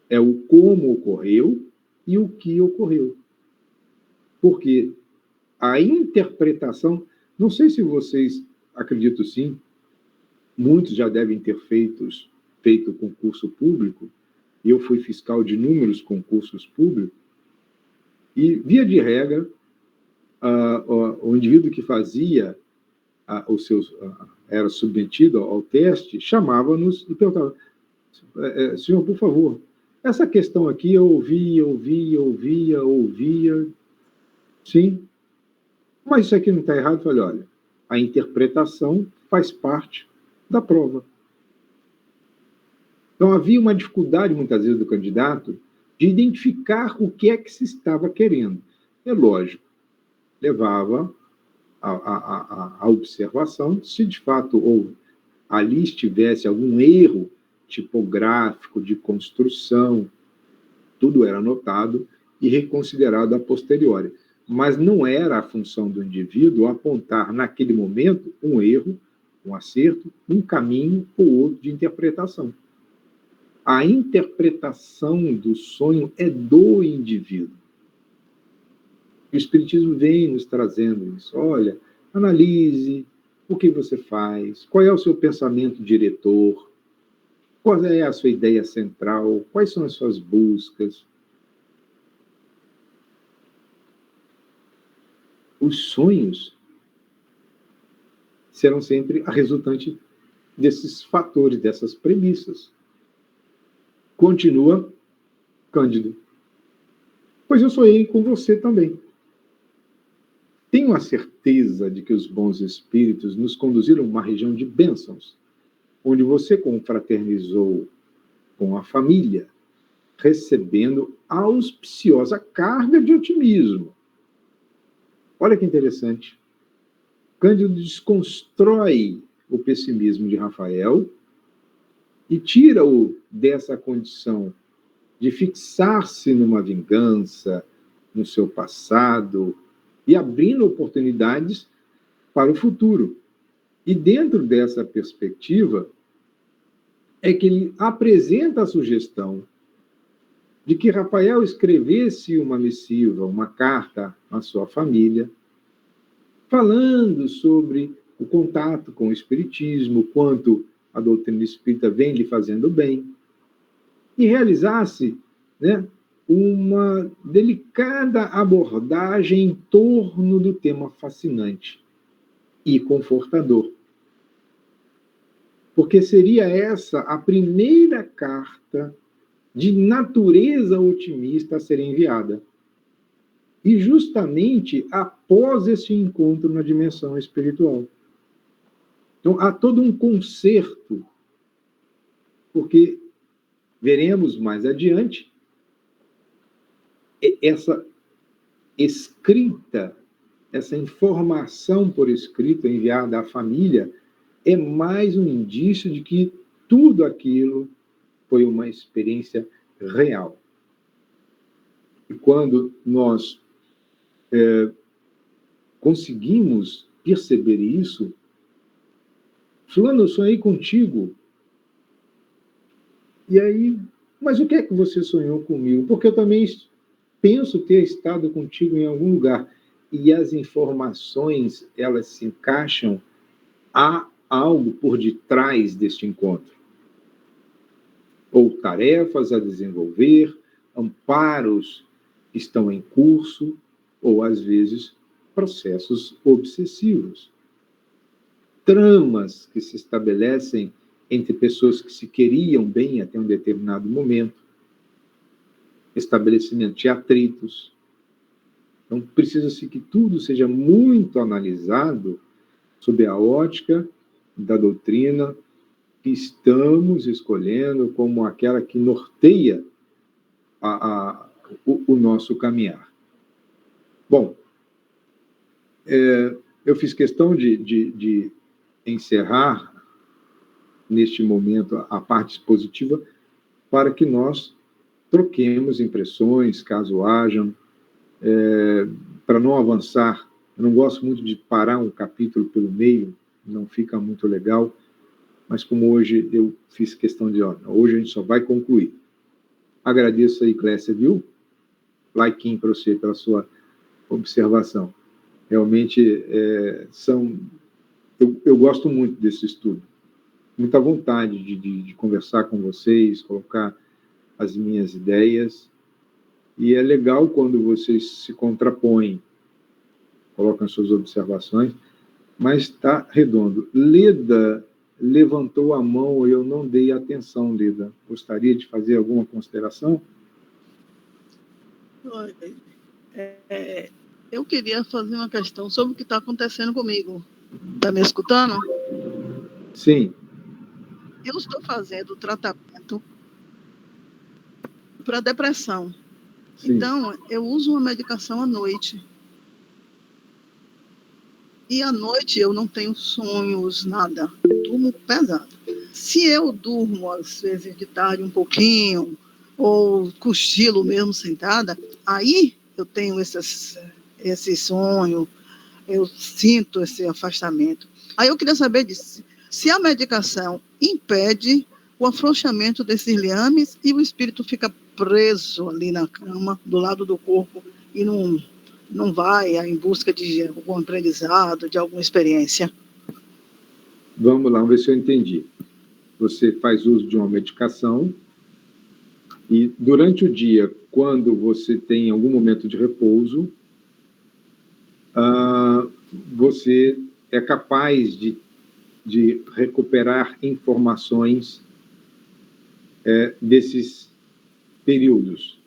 É o como ocorreu e o que ocorreu. Porque a interpretação, não sei se vocês, acredito sim, muitos já devem ter feito concurso público, e eu fui fiscal de inúmeros concursos públicos, e, via de regra, o indivíduo que fazia era submetido ao teste, chamava-nos e perguntava, senhor, por favor, essa questão aqui eu ouvia, sim, mas isso aqui não está errado. Eu falei, olha, a interpretação faz parte da prova. Então, havia uma dificuldade, muitas vezes, do candidato de identificar o que é que se estava querendo. É lógico, levava a observação se de fato ou ali estivesse algum erro tipográfico de construção, tudo era anotado e reconsiderado a posteriori. Mas não era a função do indivíduo apontar, naquele momento, um erro, um acerto, um caminho ou outro de interpretação. A interpretação do sonho é do indivíduo. O Espiritismo vem nos trazendo isso. Olha, analise o que você faz, qual é o seu pensamento diretor, qual é a sua ideia central, quais são as suas buscas. Os sonhos serão sempre a resultante desses fatores, dessas premissas. Continua Cândido. Pois eu sonhei com você também. Tenho a certeza de que os bons espíritos nos conduziram a uma região de bênçãos, onde você confraternizou com a família, recebendo auspiciosa carga de otimismo. Olha que interessante. Cândido desconstrói o pessimismo de Rafael e tira-o dessa condição de fixar-se numa vingança, no seu passado, e abrindo oportunidades para o futuro. E dentro dessa perspectiva, é que ele apresenta a sugestão de que Rafael escrevesse uma missiva, uma carta à sua família, falando sobre o contato com o Espiritismo, quanto a doutrina espírita vem lhe fazendo bem, e realizasse, né, uma delicada abordagem em torno do tema fascinante e confortador. Porque seria essa a primeira carta de natureza otimista a ser enviada. E justamente após esse encontro na dimensão espiritual. Então, há todo um concerto, porque veremos mais adiante essa escrita, essa informação por escrito enviada à família é mais um indício de que tudo aquilo foi uma experiência real. E quando nós conseguimos perceber isso, fulano, eu sonhei contigo. E aí, mas o que é que você sonhou comigo? Porque eu também penso ter estado contigo em algum lugar. E as informações, elas se encaixam a algo por detrás deste encontro. Ou tarefas a desenvolver, amparos que estão em curso, ou, às vezes, processos obsessivos. Tramas que se estabelecem entre pessoas que se queriam bem até um determinado momento, estabelecimento de atritos. Então, precisa-se que tudo seja muito analisado sob a ótica da doutrina que estamos escolhendo como aquela que norteia o nosso caminhar. Bom, eu fiz questão de encerrar, neste momento, a parte expositiva, para que nós troquemos impressões, caso hajam, para não avançar. Eu não gosto muito de parar um capítulo pelo meio, não fica muito legal, mas como hoje eu fiz questão de, hoje a gente só vai concluir. Agradeço aí, Clécia, viu? Like para você, pela sua observação. Realmente, eu gosto muito desse estudo. Muita vontade de conversar com vocês, colocar as minhas ideias. E é legal quando vocês se contrapõem, colocam suas observações, mas está redondo. Leda levantou a mão e eu não dei atenção, Leda. Gostaria de fazer alguma consideração?
Eu queria fazer uma questão sobre o que está acontecendo comigo. Está me escutando?
Sim.
Eu estou fazendo tratamento para depressão. Sim. Então, eu uso uma medicação à noite. E à noite eu não tenho sonhos, nada. Durmo pesado. Se eu durmo, às vezes, de tarde um pouquinho, ou cochilo mesmo sentada, aí eu tenho esse sonho, eu sinto esse afastamento. Aí eu queria saber disso. Se a medicação impede o afrouxamento desses liames e o espírito fica preso ali na cama, do lado do corpo, e não vai em busca de algum aprendizado, de alguma experiência.
Vamos lá, vamos ver se eu entendi. Você faz uso de uma medicação e durante o dia, quando você tem algum momento de repouso, você é capaz de recuperar informações desses períodos.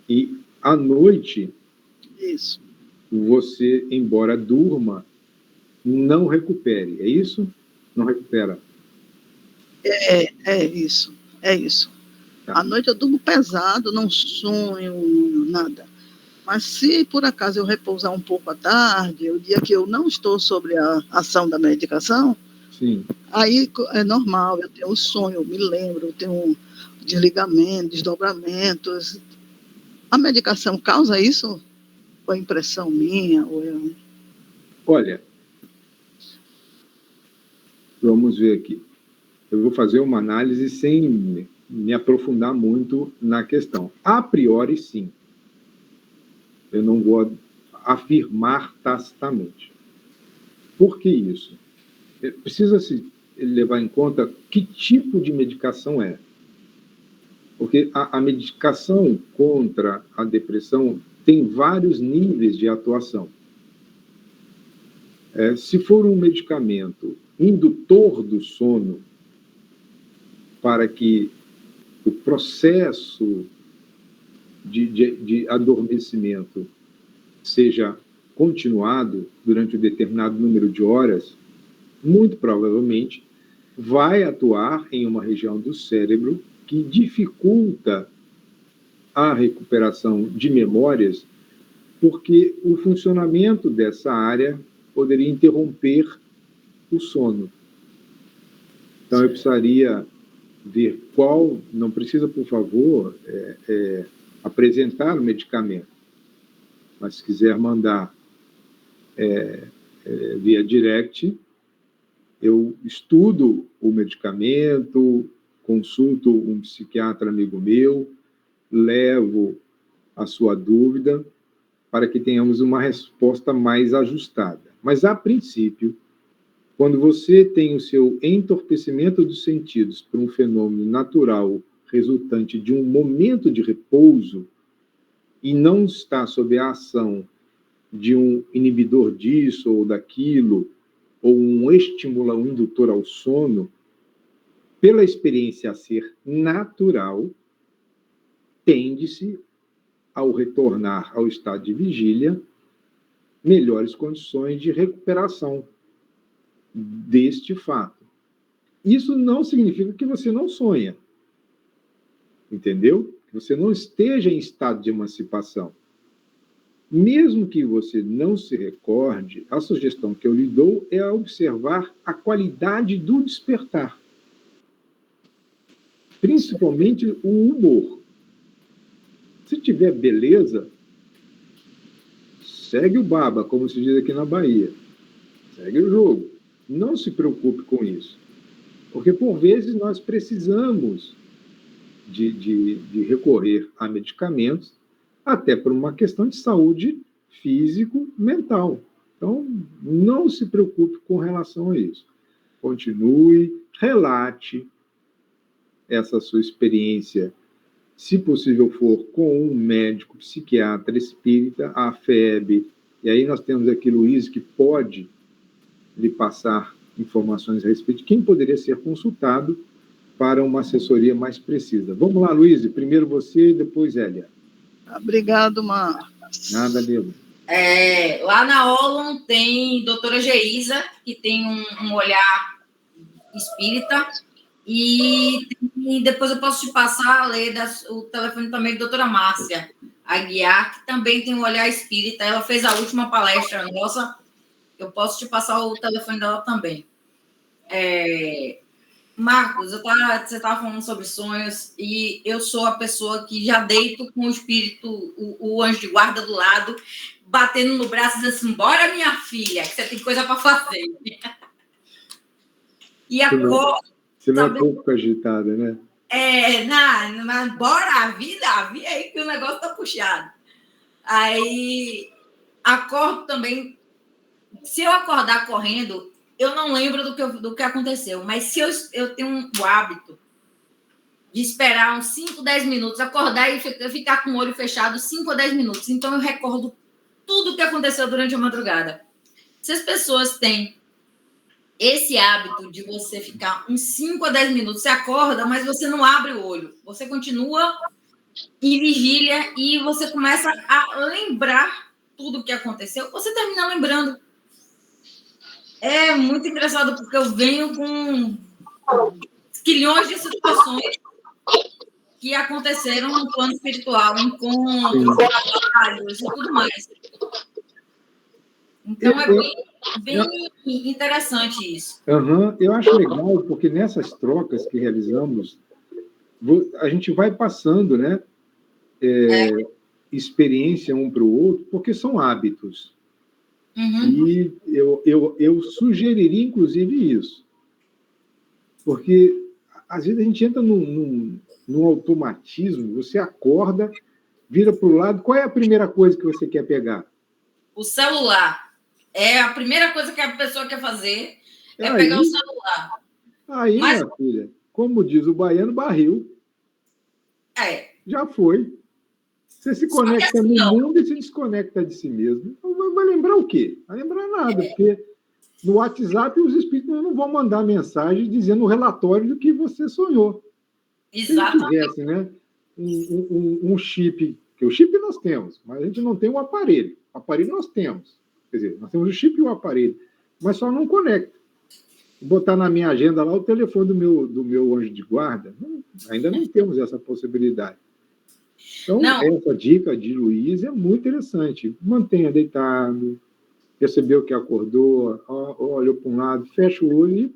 E à noite,
Isso.
Você, embora durma, não recupere. É isso? Não recupera.
É isso. É isso. Tá. À noite eu durmo pesado, não sonho, nada. Mas se por acaso eu repousar um pouco à tarde, o dia que eu não estou sobre a ação da medicação,
sim,
aí é normal, eu tenho um sonho, eu me lembro, eu tenho um desligamento, desdobramentos. A medicação causa isso? Ou é impressão minha?
Olha, vamos ver aqui. Eu vou fazer uma análise sem me aprofundar muito na questão. A priori, sim. Eu não vou afirmar tacitamente. Por que isso? Precisa-se levar em conta que tipo de medicação é. Porque a medicação contra a depressão tem vários níveis de atuação. Se for um medicamento indutor do sono, para que o processo de adormecimento seja continuado durante um determinado número de horas, muito provavelmente vai atuar em uma região do cérebro que dificulta a recuperação de memórias, porque o funcionamento dessa área poderia interromper o sono. Então, eu precisaria ver qual, não precisa, por favor, apresentar o medicamento, mas se quiser mandar via direct, eu estudo o medicamento, consulto um psiquiatra amigo meu, levo a sua dúvida para que tenhamos uma resposta mais ajustada. Mas, a princípio, quando você tem o seu entorpecimento dos sentidos por um fenômeno natural resultante de um momento de repouso e não está sob a ação de um inibidor disso ou daquilo, ou um estímulo indutor ao sono, pela experiência a ser natural, tende-se, ao retornar ao estado de vigília, melhores condições de recuperação deste fato. Isso não significa que você não sonha, entendeu? Que você não esteja em estado de emancipação. Mesmo que você não se recorde, a sugestão que eu lhe dou é observar a qualidade do despertar, principalmente o humor. Se tiver beleza, segue o baba, como se diz aqui na Bahia. Segue o jogo. Não se preocupe com isso. Porque, por vezes, nós precisamos de recorrer a medicamentos, até por uma questão de saúde físico-mental. Então, não se preocupe com relação a isso. Continue, relate essa sua experiência, se possível for, com um médico, psiquiatra, espírita, a FEB. E aí nós temos aqui Luiz, que pode lhe passar informações a respeito de quem poderia ser consultado para uma assessoria mais precisa. Vamos lá, Luiz, primeiro você e depois Hélia.
Obrigado, Marcos.
Nada, Lilo.
Lá na Olon tem doutora Geisa, que tem um olhar espírita, e depois eu posso te passar a ler o telefone também da doutora Márcia Aguiar, que também tem um olhar espírita. Ela fez a última palestra nossa, Eu posso te passar o telefone dela também. Marcos, você estava falando sobre sonhos e eu sou a pessoa que já deito com o espírito, o anjo de guarda do lado, batendo no braço e dizendo assim, bora, minha filha, que você tem coisa para fazer. E acordo...
Você não é pouco agitada, né?
Mas bora, a vida aí que o negócio tá puxado. Aí, acordo também... Se eu acordar correndo, eu não lembro do que aconteceu, mas se eu tenho o hábito de esperar uns 5, 10 minutos, acordar e ficar com o olho fechado 5 ou 10 minutos, então eu recordo tudo o que aconteceu durante a madrugada. Se as pessoas têm esse hábito de você ficar uns 5 a 10 minutos, você acorda, mas você não abre o olho, você continua em vigília e você começa a lembrar tudo o que aconteceu, você termina lembrando. É muito engraçado, porque eu venho com quilhões de situações que aconteceram no plano espiritual, encontros, trabalhos e tudo mais. Então, bem interessante isso.
Eu acho legal, porque nessas trocas que realizamos, a gente vai passando, né? Experiência um para o outro, porque são hábitos. E eu sugeriria, inclusive, isso. Porque, às vezes, a gente entra num automatismo, você acorda, vira para o lado, qual é a primeira coisa que você quer pegar?
O celular. É a primeira coisa que a pessoa quer fazer, pegar o celular.
Aí, minha filha, como diz o baiano, barril. Já foi. Você se conecta no mundo e se desconecta de si mesmo. Então, vai lembrar o quê? Vai lembrar nada, porque no WhatsApp os espíritos não vão mandar mensagem dizendo o relatório do que você sonhou.
Exatamente.
Se tivesse, né, um chip, que o chip nós temos, mas a gente não tem um aparelho. O aparelho nós temos. Quer dizer, nós temos o chip e o aparelho, mas só não conecta. Vou botar na minha agenda lá o telefone do meu anjo de guarda. Ainda não temos essa possibilidade. Então, essa dica de Luiz é muito interessante. Mantenha deitado, percebeu que acordou, olhou para um lado, fecha o olho e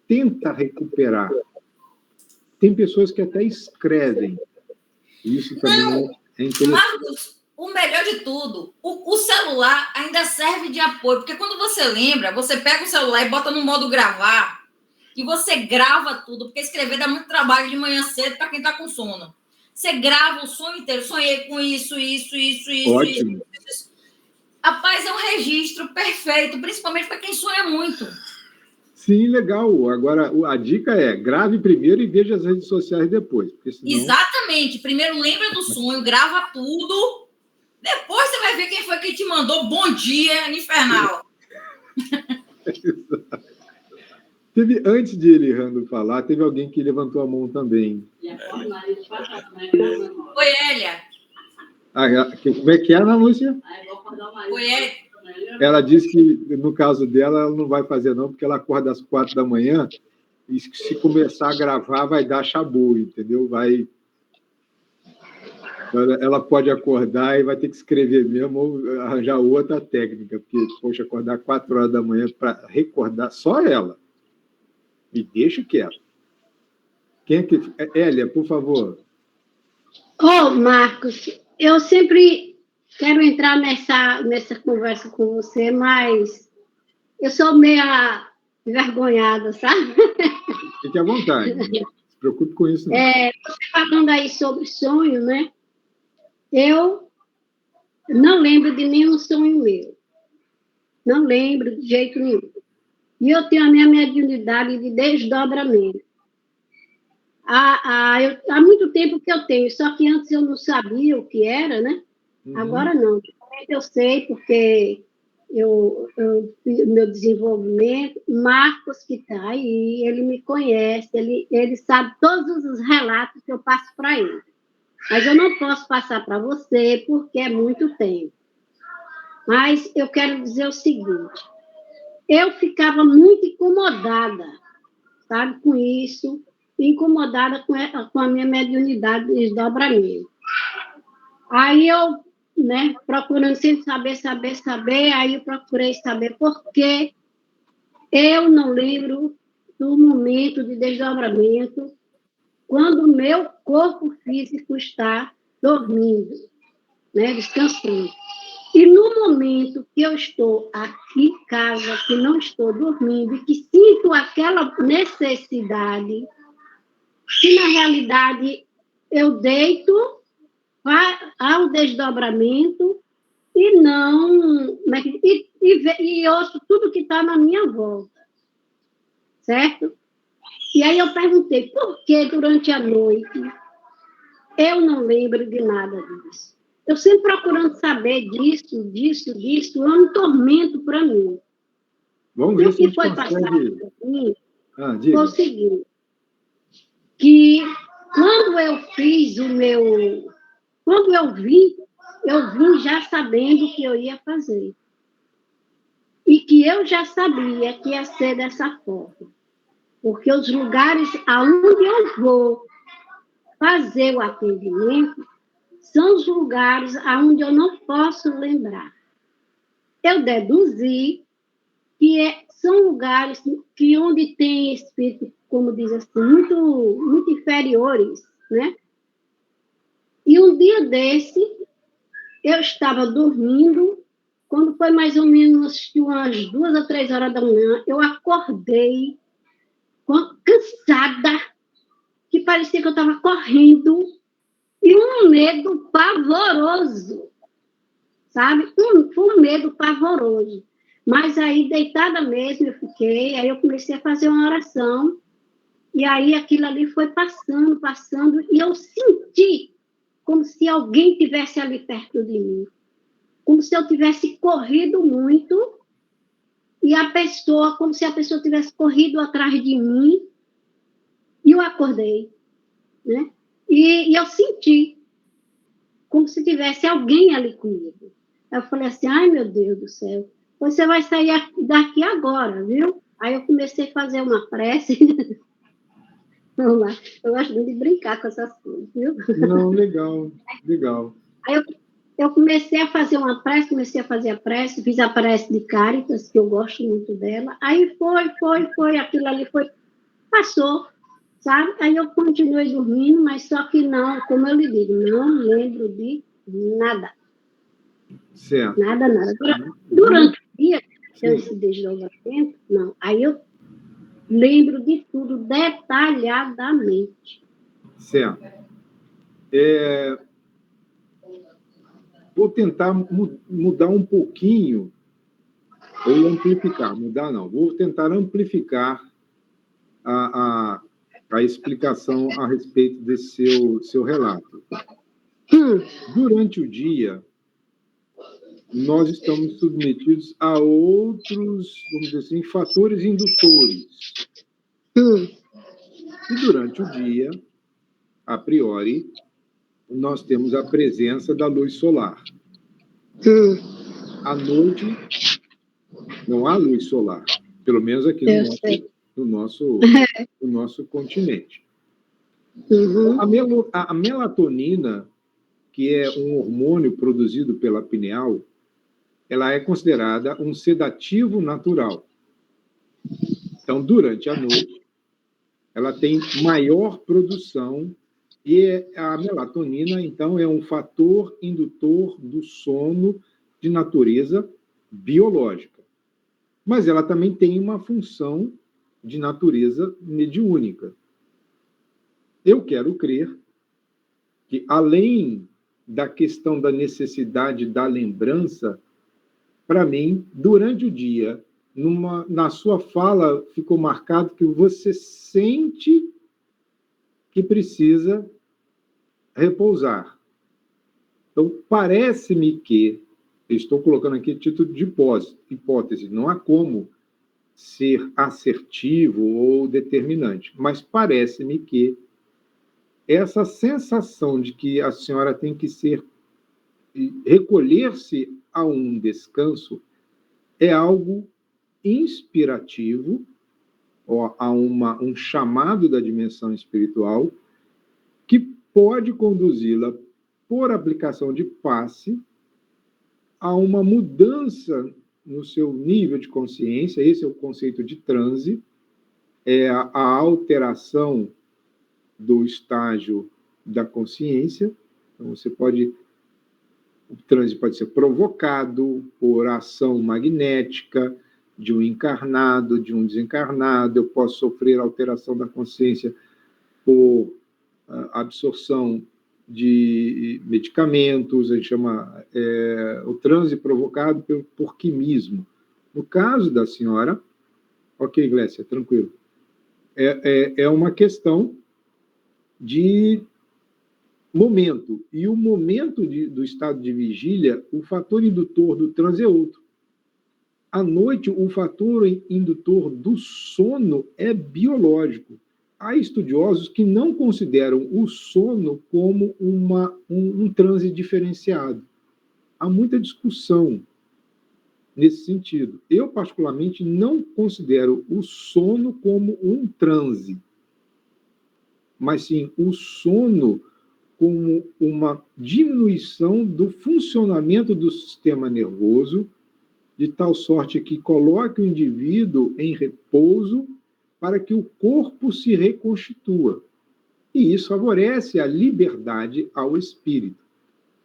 tenta recuperar. Tem pessoas que até escrevem. Isso também é interessante.
Marcos, o melhor de tudo, o celular ainda serve de apoio, porque quando você lembra, você pega o celular e bota no modo gravar, e você grava tudo, porque escrever dá muito trabalho de manhã cedo para quem está com sono. Você grava o sonho inteiro. Sonhei com isso.
Ótimo.
Isso. Rapaz, é um registro perfeito, principalmente para quem sonha muito.
Sim, legal. Agora, a dica é, grave primeiro e veja as redes sociais depois. Senão...
Exatamente. Primeiro lembra do sonho, grava tudo. Depois você vai ver quem foi que te mandou bom dia, infernal.
Antes de Elirando falar, teve alguém que levantou a mão também.
Oi, Hélia.
Como é que é, Ana Lúcia?
Oi, Hélia.
Ela disse que, no caso dela, ela não vai fazer não, porque ela acorda às 4 da manhã e se começar a gravar, vai dar chabu, entendeu? Ela pode acordar e vai ter que escrever mesmo ou arranjar outra técnica, porque, poxa, acordar 4 horas da manhã para recordar só ela. Me deixa quieto. Quem é que... Hélia, por favor.
Marcos, eu sempre quero entrar nessa conversa com você, mas eu sou meio envergonhada, sabe?
Fique à vontade. Não se preocupe com isso, não.
Você falando aí sobre sonho, né? Eu não lembro de nenhum sonho meu. Não lembro de jeito nenhum. E eu tenho a minha mediunidade de desdobramento. Há muito tempo que eu tenho, só que antes eu não sabia o que era, né? Agora não. Eu sei, porque meu desenvolvimento, Marcos que está aí, ele me conhece, ele sabe todos os relatos que eu passo para ele. Mas eu não posso passar para você, porque é muito tempo. Mas eu quero dizer o seguinte, eu ficava muito incomodada, sabe, com isso, incomodada com a minha mediunidade de desdobramento. Aí eu né, procurando sempre saber, aí eu procurei saber por que eu não lembro do momento de desdobramento quando o meu corpo físico está dormindo, né, descansando. E no momento que eu estou aqui em casa, que não estou dormindo, e que sinto aquela necessidade, que na realidade eu deito ao desdobramento e não... E ouço tudo que está na minha volta, certo? E aí eu perguntei, por que durante a noite eu não lembro de nada disso? Eu sempre procurando saber disso, é um tormento para mim.
Vamos ver
O
se a
que
gente
foi passado
consegue...
para mim foi
diga.
o seguinte, que quando eu fiz o meu... Quando eu vim já sabendo o que eu ia fazer. E que eu já sabia que ia ser dessa forma. Porque os lugares aonde eu vou fazer o atendimento são os lugares aonde eu não posso lembrar. Eu deduzi que são lugares que onde tem espíritos, como diz assim, muito inferiores, né? E um dia desse, eu estava dormindo, quando foi mais ou menos umas 2 ou 3 horas da manhã, eu acordei cansada, que parecia que eu estava correndo, e um medo pavoroso, sabe? Foi um medo pavoroso. Mas aí, deitada mesmo, eu fiquei, aí eu comecei a fazer uma oração, e aí aquilo ali foi passando, e eu senti como se alguém tivesse ali perto de mim, como se eu tivesse corrido muito, e como se a pessoa tivesse corrido atrás de mim, e eu acordei, né? E eu senti como se tivesse alguém ali comigo. Eu falei assim, ai, meu Deus do céu, você vai sair daqui agora, viu? Aí eu comecei a fazer uma prece. Vamos lá, eu gosto muito de brincar com essas coisas, viu?
Não, legal.
Aí eu comecei a fazer uma prece, fiz a prece de Cáritas, que eu gosto muito dela. Aí foi, aquilo ali passou, sabe? Aí eu continuei dormindo, mas só que não, como eu lhe digo, não lembro de nada.
Certo.
Nada. Durante o dia, esse desdobramento, não. Aí eu lembro de tudo detalhadamente.
Certo. Vou tentar mudar um pouquinho, ou amplificar, mudar não, vou tentar amplificar a explicação a respeito desse seu relato. Durante o dia, nós estamos submetidos a outros, vamos dizer assim, fatores indutores. E durante o dia, a priori, nós temos a presença da luz solar. À noite, não há luz solar, pelo menos aqui no nosso continente. A melatonina, que é um hormônio produzido pela pineal, ela é considerada um sedativo natural. Então, durante a noite, ela tem maior produção e a melatonina, então, é um fator indutor do sono de natureza biológica. Mas ela também tem uma função de natureza mediúnica. Eu quero crer que, além da questão da necessidade da lembrança, para mim, durante o dia, na sua fala, ficou marcado que você sente que precisa repousar. Então, parece-me que, estou colocando aqui título de hipótese, não há como ser assertivo ou determinante, mas parece-me que essa sensação de que a senhora tem que recolher-se a um descanso é algo inspirativo, ou a um chamado da dimensão espiritual, que pode conduzi-la, por aplicação de passe, há uma mudança no seu nível de consciência. Esse é o conceito de transe, é a alteração do estágio da consciência. Então, o transe pode ser provocado por ação magnética de um encarnado, de um desencarnado. Eu posso sofrer alteração da consciência por absorção de medicamentos, a gente chama o transe provocado por quimismo. No caso da senhora, ok, Glécia, tranquilo, é uma questão de momento, e o momento do estado de vigília, o fator indutor do transe é outro. À noite, o fator indutor do sono é biológico. Há estudiosos que não consideram o sono como um transe diferenciado. Há muita discussão nesse sentido. Eu, particularmente, não considero o sono como um transe, mas sim o sono como uma diminuição do funcionamento do sistema nervoso, de tal sorte que coloque o indivíduo em repouso para que o corpo se reconstitua. E isso favorece a liberdade ao espírito.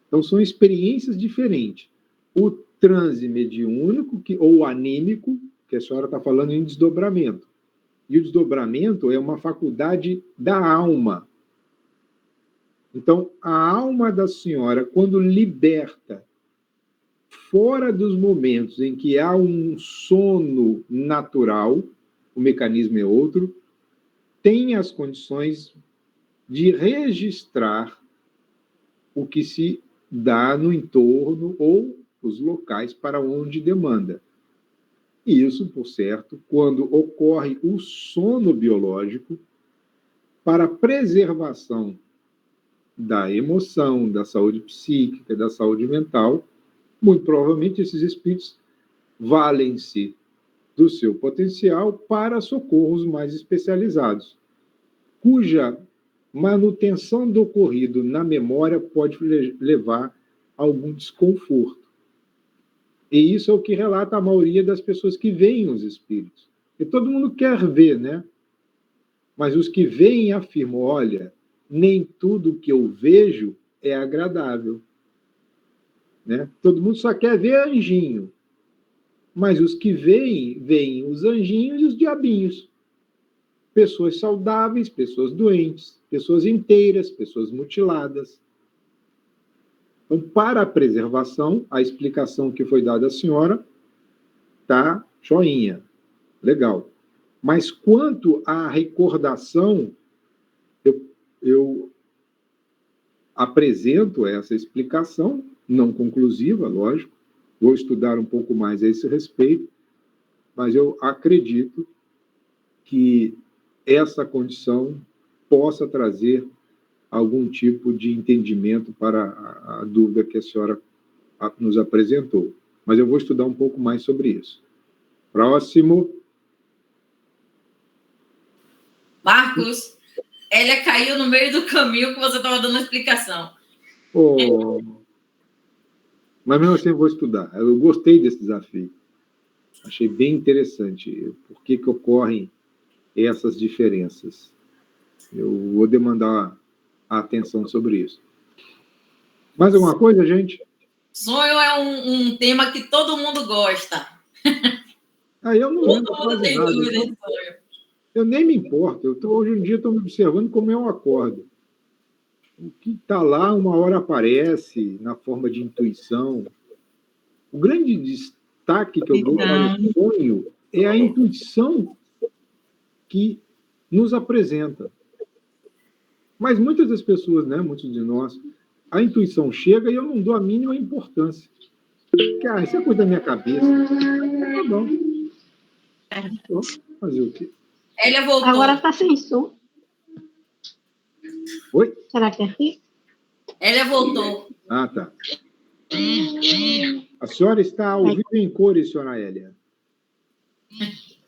Então, são experiências diferentes. O transe mediúnico, ou anímico, que a senhora está falando em desdobramento. E o desdobramento é uma faculdade da alma. Então, a alma da senhora, quando liberta, fora dos momentos em que há um sono natural, o mecanismo é outro, tem as condições de registrar o que se dá no entorno ou os locais para onde demanda. E isso, por certo, quando ocorre o sono biológico, para preservação da emoção, da saúde psíquica, da saúde mental, muito provavelmente esses espíritos valem-se do seu potencial para socorros mais especializados, cuja manutenção do ocorrido na memória pode levar a algum desconforto. E isso é o que relata a maioria das pessoas que veem os espíritos. E todo mundo quer ver, né? Mas os que veem afirmam, olha, nem tudo que eu vejo é agradável. Né? Todo mundo só quer ver anjinho. Mas os que veem os anjinhos e os diabinhos. Pessoas saudáveis, pessoas doentes, pessoas inteiras, pessoas mutiladas. Então, para a preservação, a explicação que foi dada à senhora tá joinha. Legal. Mas quanto à recordação, eu apresento essa explicação, não conclusiva, lógico, vou estudar um pouco mais a esse respeito, mas eu acredito que essa condição possa trazer algum tipo de entendimento para a dúvida que a senhora nos apresentou. Mas eu vou estudar um pouco mais sobre isso. Próximo.
Marcos, Hélia caiu no meio do caminho que você estava dando a explicação.
Oh. Mas mesmo assim eu vou estudar. Eu gostei desse desafio. Achei bem interessante. Por que ocorrem essas diferenças? Eu vou demandar a atenção sobre isso. Mais alguma coisa, gente?
Sonho é um tema que todo mundo gosta.
Eu não lembro
todo mundo
quase
tem
nada.
dúvida
Então,
de sonho.
eu nem me importo. Hoje em dia estou me observando como eu acordo. O que está lá, uma hora aparece na forma de intuição. O grande destaque que eu dou para o sonho é a intuição que nos apresenta. Mas muitas das pessoas, né, muitos de nós, a intuição chega e eu não dou a mínima importância. Porque, isso é coisa da minha cabeça. Tá bom. Fazer o quê?
Hélia voltou.
Agora está sem som.
Oi?
Será que é aqui?
Hélia voltou.
Ah, tá. A senhora está ao vivo em cores, senhora Hélia.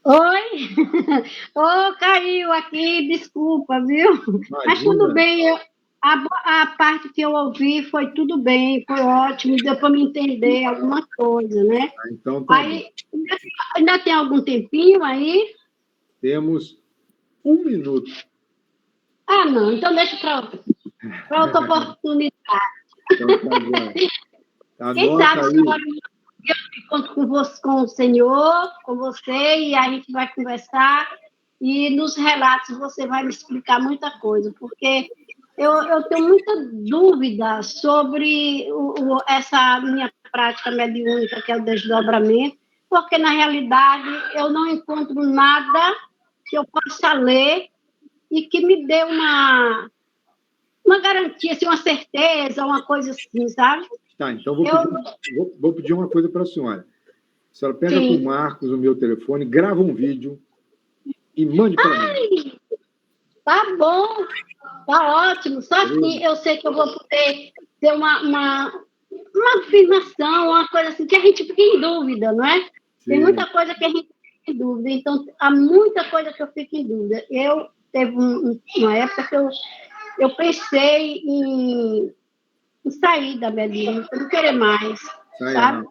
Oi? Caiu aqui, desculpa, viu?
Imagina.
Mas tudo bem, A parte que eu ouvi foi tudo bem, foi ótimo, deu para me entender alguma coisa, né?
Então, tá
aí, ainda tem algum tempinho aí?
Temos 1 minuto.
Ah, não, então deixa para outra oportunidade.
Então, tá bom.
Quem sabe, senhora, eu encontro com o senhor, com você, e a gente vai conversar, e nos relatos você vai me explicar muita coisa, porque eu tenho muita dúvida sobre essa minha prática mediúnica, que é o desdobramento, porque, na realidade, eu não encontro nada que eu possa ler e que me dê uma garantia, assim, uma certeza, uma coisa assim, sabe?
Tá, então vou pedir uma coisa para a senhora. A senhora pega com o Marcos o meu telefone, grava um vídeo e mande para mim.
Tá bom, tá ótimo. Só assim eu sei que eu vou poder ter uma afirmação, uma coisa assim, que a gente fica em dúvida, não é? Sim. Tem muita coisa que a gente fica em dúvida, então há muita coisa que eu fico em dúvida. Teve uma época que eu pensei em sair da mediúnica, não querer mais, sabe?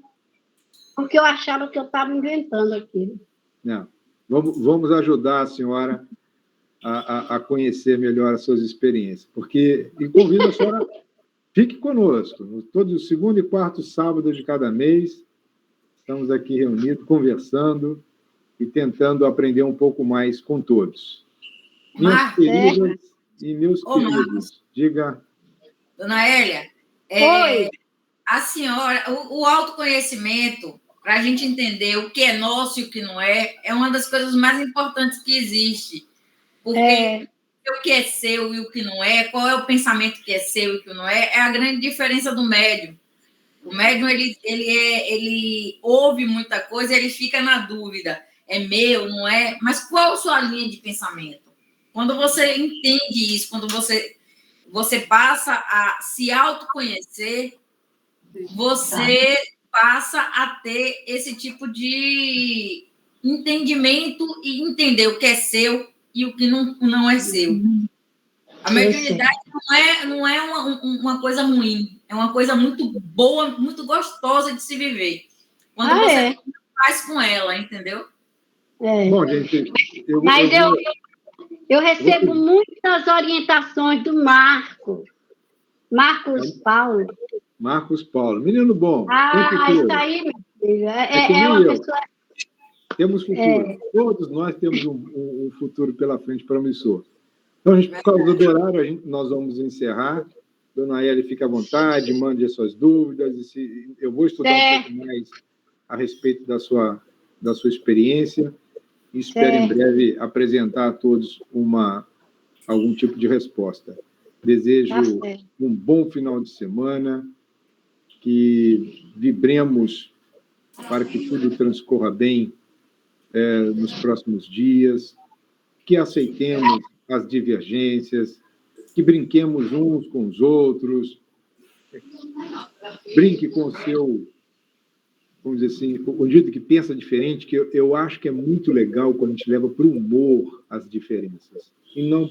Porque eu achava que eu estava inventando aquilo.
Não. Vamos ajudar a senhora a conhecer melhor as suas experiências, e convido a senhora, fique conosco, todo segundo e quarto sábado de cada mês, estamos aqui reunidos, conversando e tentando aprender um pouco mais com todos. Minhas queridas e meus queridos,
Marcos.
Diga.
Dona Hélia,
Oi.
A senhora, o autoconhecimento, para a gente entender o que é nosso e o que não é uma das coisas mais importantes que existe. Porque o que é seu e o que não é, qual é o pensamento que é seu e o que não é a grande diferença do médium. O médium, ele ouve muita coisa e ele fica na dúvida. É meu, não é? Mas qual a sua linha de pensamento? Quando você entende isso, quando você passa a se autoconhecer, você passa a ter esse tipo de entendimento e entender o que é seu e o que não é seu. A mediunidade não é uma coisa ruim, é uma coisa muito boa, muito gostosa de se viver. Quando você faz com ela, entendeu?
Bom, gente,
eu recebo muitas orientações do Marcos Paulo.
Marcos Paulo, menino bom.
Isso aí, meu filho, é uma pessoa...
Temos futuro. Todos nós temos um futuro pela frente promissor. Então, por causa do horário, nós vamos encerrar. Dona Hélia, fique à vontade, mande as suas dúvidas. Eu vou estudar um pouco mais a respeito da sua experiência e espero em breve apresentar a todos algum tipo de resposta. Desejo um bom final de semana, que vibremos para que tudo transcorra bem nos próximos dias, que aceitemos as divergências, que brinquemos uns com os outros, brinque com o seu, vamos dizer assim, o indivíduo que pensa diferente, que eu acho que é muito legal quando a gente leva para o humor as diferenças, e não